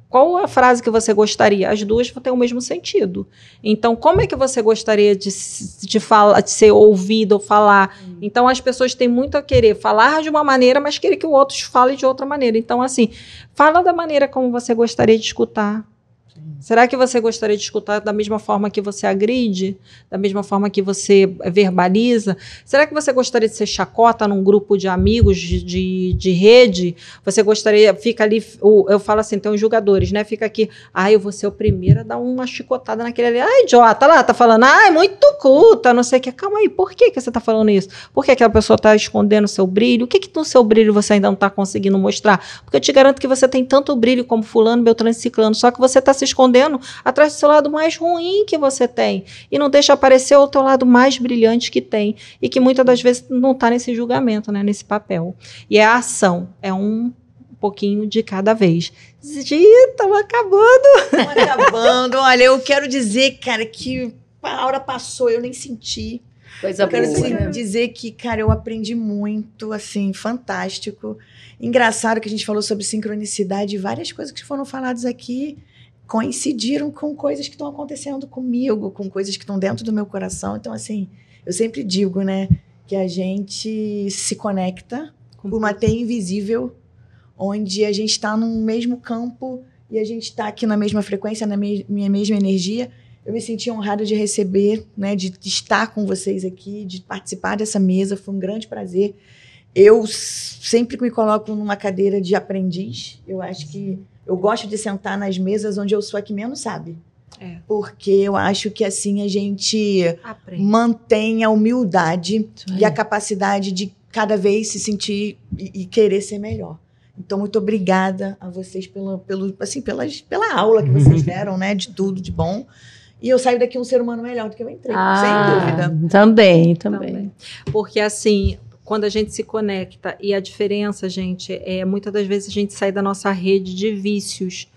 Qual a frase que você gostaria? As duas vão ter o mesmo sentido. Então, como é que você gostaria de falar, de ser ouvido ou falar? Então, as pessoas têm muito a querer falar de uma maneira, mas querer que o outro fale de outra maneira. Então, assim, fala da maneira como você gostaria de escutar. Será que você gostaria de escutar da mesma forma que você agride? Da mesma forma que você verbaliza? Será que você gostaria de ser chacota num grupo de amigos de rede? Você gostaria, fica ali, eu falo assim, tem uns julgadores, né? Fica aqui, eu vou ser o primeiro a dar uma chicotada naquele ali. Idiota, lá, tá falando, é muito culta, não sei o que. Calma aí, por que você tá falando isso? Por que aquela pessoa tá escondendo o seu brilho? O que no seu brilho você ainda não tá conseguindo mostrar? Porque eu te garanto que você tem tanto brilho como fulano, beltrano e ciclano, só que você tá se escondendo atrás do seu lado mais ruim que você tem e não deixa aparecer o teu lado mais brilhante que tem e que muitas das vezes não está nesse julgamento, né, nesse papel. E é a ação, é um pouquinho de cada vez. Estamos acabando. Estamos acabando. Olha, eu quero dizer, cara, que a hora passou, eu nem senti. Coisa boa. Eu quero dizer que, cara, eu aprendi muito, assim, fantástico. Engraçado que a gente falou sobre sincronicidade e várias coisas que foram faladas aqui coincidiram com coisas que estão acontecendo comigo, com coisas que estão dentro do meu coração. Então, assim, eu sempre digo, né, que a gente se conecta por uma teia invisível, onde a gente está no mesmo campo e a gente está aqui na mesma frequência, na minha mesma energia. Eu me senti honrada de receber, né, de estar com vocês aqui, de participar dessa mesa. Foi um grande prazer. Eu sempre me coloco numa cadeira de aprendiz. Eu acho que eu gosto de sentar nas mesas onde eu sou a que menos sabe. Porque eu acho que assim a gente mantém a humildade e a capacidade de cada vez se sentir e querer ser melhor. Então, muito obrigada a vocês pela aula que vocês deram, né? De tudo de bom. E eu saio daqui um ser humano melhor do que eu entrei, sem dúvida. Também. Porque assim, quando a gente se conecta, e a diferença, gente, muitas das vezes a gente sai da nossa rede de vícios,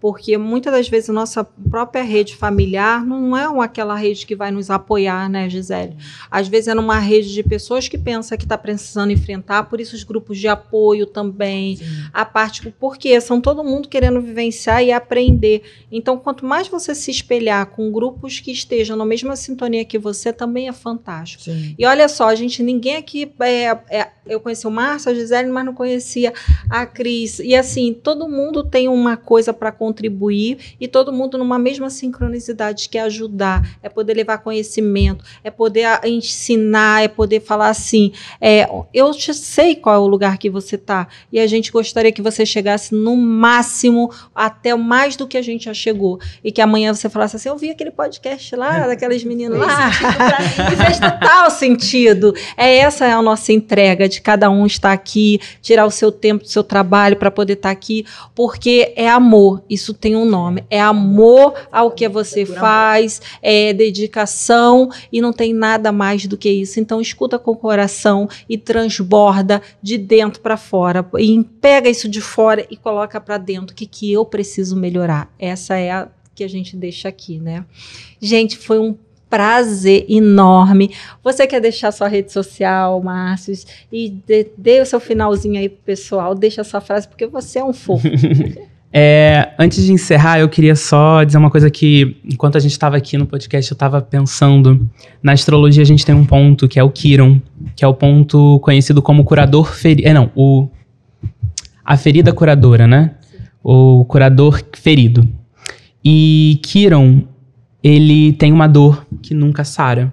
porque muitas das vezes a nossa própria rede familiar não é aquela rede que vai nos apoiar, né, Gisele? Às vezes é numa rede de pessoas que pensa que está precisando enfrentar, por isso os grupos de apoio também, a parte, porque são todo mundo querendo vivenciar e aprender. Então, quanto mais você se espelhar com grupos que estejam na mesma sintonia que você, também é fantástico. Sim. E olha só, ninguém aqui, eu conheci o Márcio, a Gisele, mas não conhecia a Cris. E assim, todo mundo tem uma coisa para contribuir e todo mundo numa mesma sincronicidade, que é ajudar, é poder levar conhecimento, é poder ensinar, é poder falar assim, eu sei qual é o lugar que você está e a gente gostaria que você chegasse no máximo, até mais do que a gente já chegou. E que amanhã você falasse assim, eu vi aquele podcast lá, daquelas meninas lá, e fez total sentido. Essa é a nossa entrega, de cada um estar aqui, tirar o seu tempo do seu trabalho para poder estar aqui, porque é amor, isso tem um nome, é amor ao que você faz, é dedicação, e não tem nada mais do que isso. Então escuta com o coração e transborda de dentro para fora, e pega isso de fora e coloca para dentro, o que eu preciso melhorar. Essa é a que a gente deixa aqui, né? Gente, foi um prazer enorme. Você quer deixar sua rede social, Márcio, e dê o seu finalzinho aí pro pessoal, deixa a sua frase, porque você é um fofo. Antes de encerrar, eu queria só dizer uma coisa que, enquanto a gente estava aqui no podcast, eu estava pensando. Na astrologia a gente tem um ponto, que é o Quiron, que é o ponto conhecido como curador ferido. A ferida curadora, né? O curador ferido. E Quiron, ele tem uma dor que nunca sara.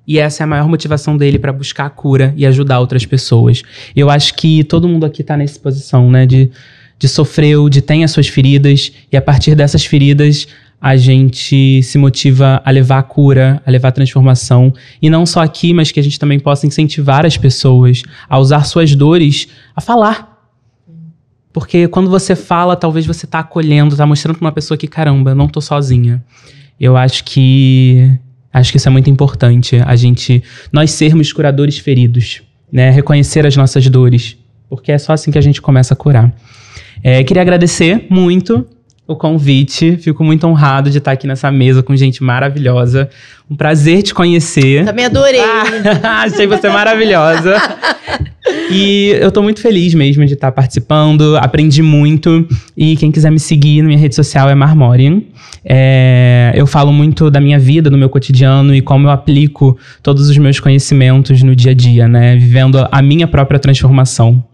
E essa é a maior motivação dele para buscar a cura e ajudar outras pessoas. Eu acho que todo mundo aqui tá nessa posição, né? De sofreu, de ter as suas feridas. E a partir dessas feridas, a gente se motiva a levar a cura, a levar a transformação. E não só aqui, mas que a gente também possa incentivar as pessoas a usar suas dores a falar. Porque quando você fala, talvez você tá acolhendo, tá mostrando pra uma pessoa que, caramba, eu não tô sozinha. Eu acho que isso é muito importante, nós sermos curadores feridos, né? Reconhecer as nossas dores, porque é só assim que a gente começa a curar. Queria agradecer muito o convite, fico muito honrado de estar aqui nessa mesa com gente maravilhosa. Um prazer te conhecer. Também adorei. Achei você maravilhosa. E eu tô muito feliz mesmo de estar participando, aprendi muito. E quem quiser me seguir na minha rede social é Marmorian. Eu falo muito da minha vida, do meu cotidiano e como eu aplico todos os meus conhecimentos no dia a dia, né? Vivendo a minha própria transformação.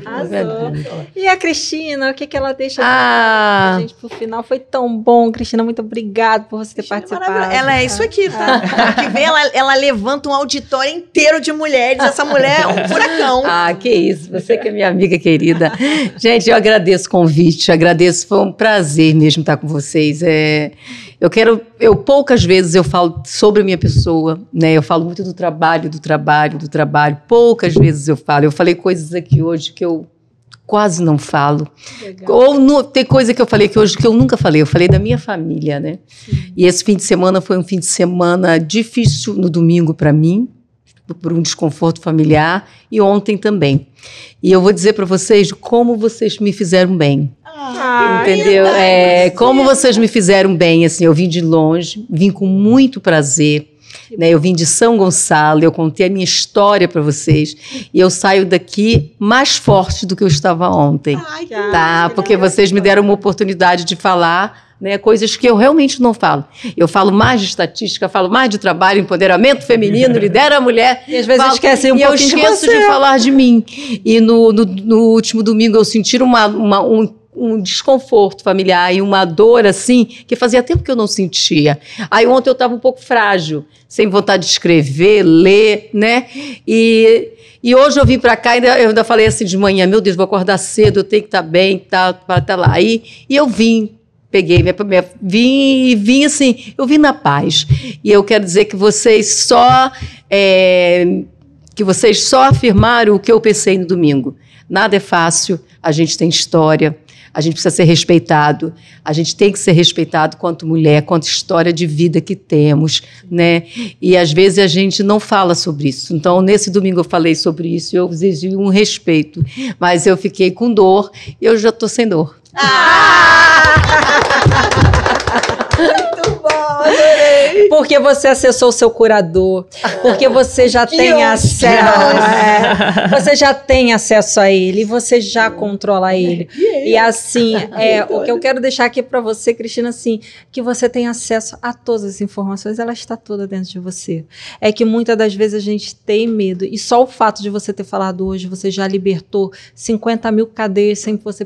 Arrasou. E a Cristina, o que ela deixa pra gente pro final? Foi tão bom, Cristina, muito obrigada por você ter participado. Ela é isso aqui, tá? Que vem, ela levanta um auditório inteiro de mulheres. Essa mulher é um furacão. Que isso, você que é minha amiga querida. Gente, eu agradeço o convite, foi um prazer mesmo estar com vocês. Poucas vezes eu falo sobre a minha pessoa, né? Eu falo muito do trabalho. Poucas vezes eu falei coisas aqui hoje que eu quase não falo. Legal. Tem coisa que eu falei aqui hoje que eu nunca falei. Eu falei da minha família, né? E esse fim de semana foi um fim de semana difícil no domingo para mim, por um desconforto familiar, e ontem também. E eu vou dizer para vocês como vocês me fizeram bem. Entendeu? Como vocês me fizeram bem, assim, eu vim de longe, vim com muito prazer, né? Eu vim de São Gonçalo, eu contei a minha história para vocês, e eu saio daqui mais forte do que eu estava ontem, tá? Porque vocês me deram uma oportunidade de falar, né, coisas que eu realmente não falo. Eu falo mais de estatística, falo mais de trabalho, empoderamento feminino, lidera a mulher. E às vezes esquecem um pouquinho de você. E eu esqueço de falar de mim. E no último domingo eu senti um desconforto familiar e uma dor, assim, que fazia tempo que eu não sentia. Aí ontem eu estava um pouco frágil, sem vontade de escrever, ler, né? E hoje eu vim para cá, eu ainda falei assim de manhã, meu Deus, vou acordar cedo, eu tenho que estar bem, para estar lá. E eu vim, peguei, vim assim, eu vim na paz. E eu quero dizer que vocês só afirmaram o que eu pensei no domingo. Nada é fácil, a gente tem história, a gente precisa ser respeitado, a gente tem que ser respeitado quanto mulher, quanto história de vida que temos, né? E às vezes a gente não fala sobre isso. Então, nesse domingo eu falei sobre isso, eu exigi um respeito, mas eu fiquei com dor e eu já estou sem dor. Muito bom, adorei. Porque você acessou o seu curador, porque você já tem acesso, você já tem acesso a ele, você já controla ele. E assim, o que eu quero deixar aqui para você, Cristina, assim, que você tem acesso a todas as informações, ela está toda dentro de você. É que muitas das vezes a gente tem medo, e só o fato de você ter falado hoje, você já libertou 50 mil cadeias sem que você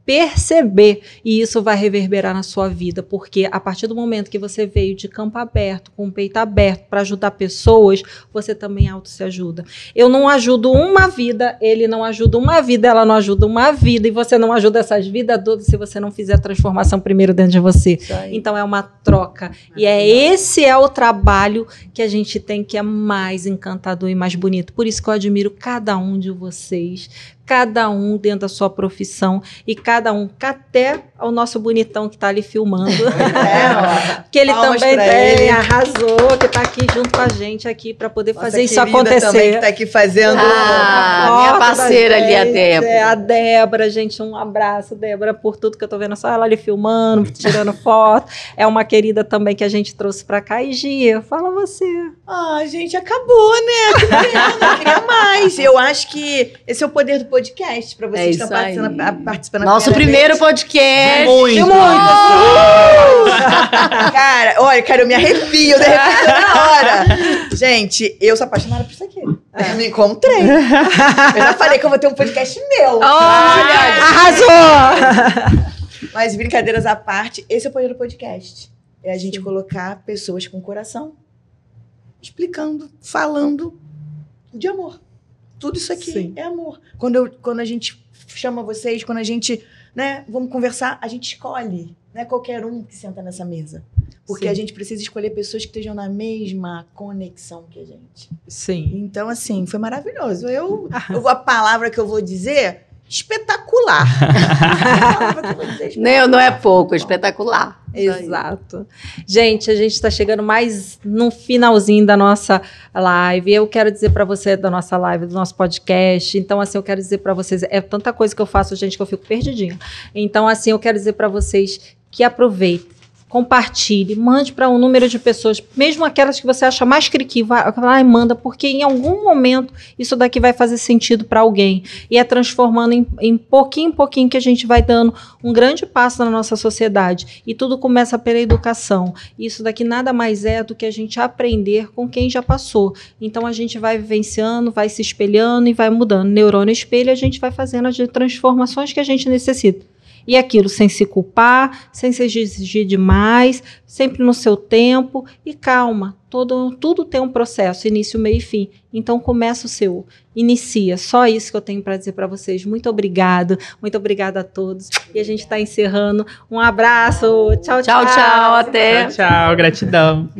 perceber, e isso vai reverberar na sua vida, porque a partir do momento que você veio de campo aberto, com o peito aberto para ajudar pessoas, você também auto se ajuda. Eu não ajudo uma vida, ele não ajuda uma vida, ela não ajuda uma vida, e você não ajuda essas vidas todas se você não fizer a transformação primeiro dentro de você. Então é uma troca, e esse é o trabalho que a gente tem, que é mais encantador e mais bonito. Por isso que eu admiro cada um de vocês, cada um dentro da sua profissão, e cada um, até o nosso bonitão que está ali filmando, que ele também tem, arrasou, que está aqui junto com a gente aqui para poder fazer isso acontecer. Também que está aqui fazendo. Minha parceira ali, a Débora. A Débora, gente, um abraço, Débora, por tudo que eu tô vendo, só ela ali filmando, tirando foto. É uma querida também que a gente trouxe para cá. E Gia, fala você. Gente, acabou, né? Que pena, eu queria mais. Eu acho que esse é o poder do podcast, para vocês que estão participando. Nosso primeiro podcast. Muito. Cara, olha, eu me arrepio de repente na hora. Gente, eu sou apaixonada por isso aqui. Eu me encontrei. Eu já falei que eu vou ter um podcast meu. Arrasou! Mas brincadeiras à parte, esse é o poder do podcast. É a gente colocar pessoas com coração explicando, falando de amor. Tudo isso aqui é amor. Quando a gente chama vocês, quando a gente, né, vamos conversar, a gente escolhe. Não é qualquer um que senta nessa mesa. Porque a gente precisa escolher pessoas que estejam na mesma conexão que a gente. Sim. Então, assim, foi maravilhoso. A palavra que eu vou dizer, espetacular. Não é pouco, é espetacular. Exato. Gente, a gente está chegando mais no finalzinho da nossa live. Eu quero dizer para você da nossa live, do nosso podcast. Então, assim, eu quero dizer para vocês, é tanta coisa que eu faço, gente, que eu fico perdidinha. Então, assim, eu quero dizer para vocês que aproveitem, compartilhe, mande para um número de pessoas, mesmo aquelas que você acha mais criqui, vai e manda, porque em algum momento isso daqui vai fazer sentido para alguém. E é transformando em pouquinho que a gente vai dando um grande passo na nossa sociedade. E tudo começa pela educação. Isso daqui nada mais é do que a gente aprender com quem já passou. Então a gente vai vivenciando, vai se espelhando e vai mudando. Neurônio espelho, a gente vai fazendo as transformações que a gente necessita. E aquilo sem se culpar, sem se exigir demais, sempre no seu tempo e calma. Tudo tem um processo, início, meio e fim. Então começa o seu, inicia. Só isso que eu tenho para dizer para vocês. Muito obrigada a todos. E a gente está encerrando. Um abraço, tchau, Tchau, até. Tchau, gratidão.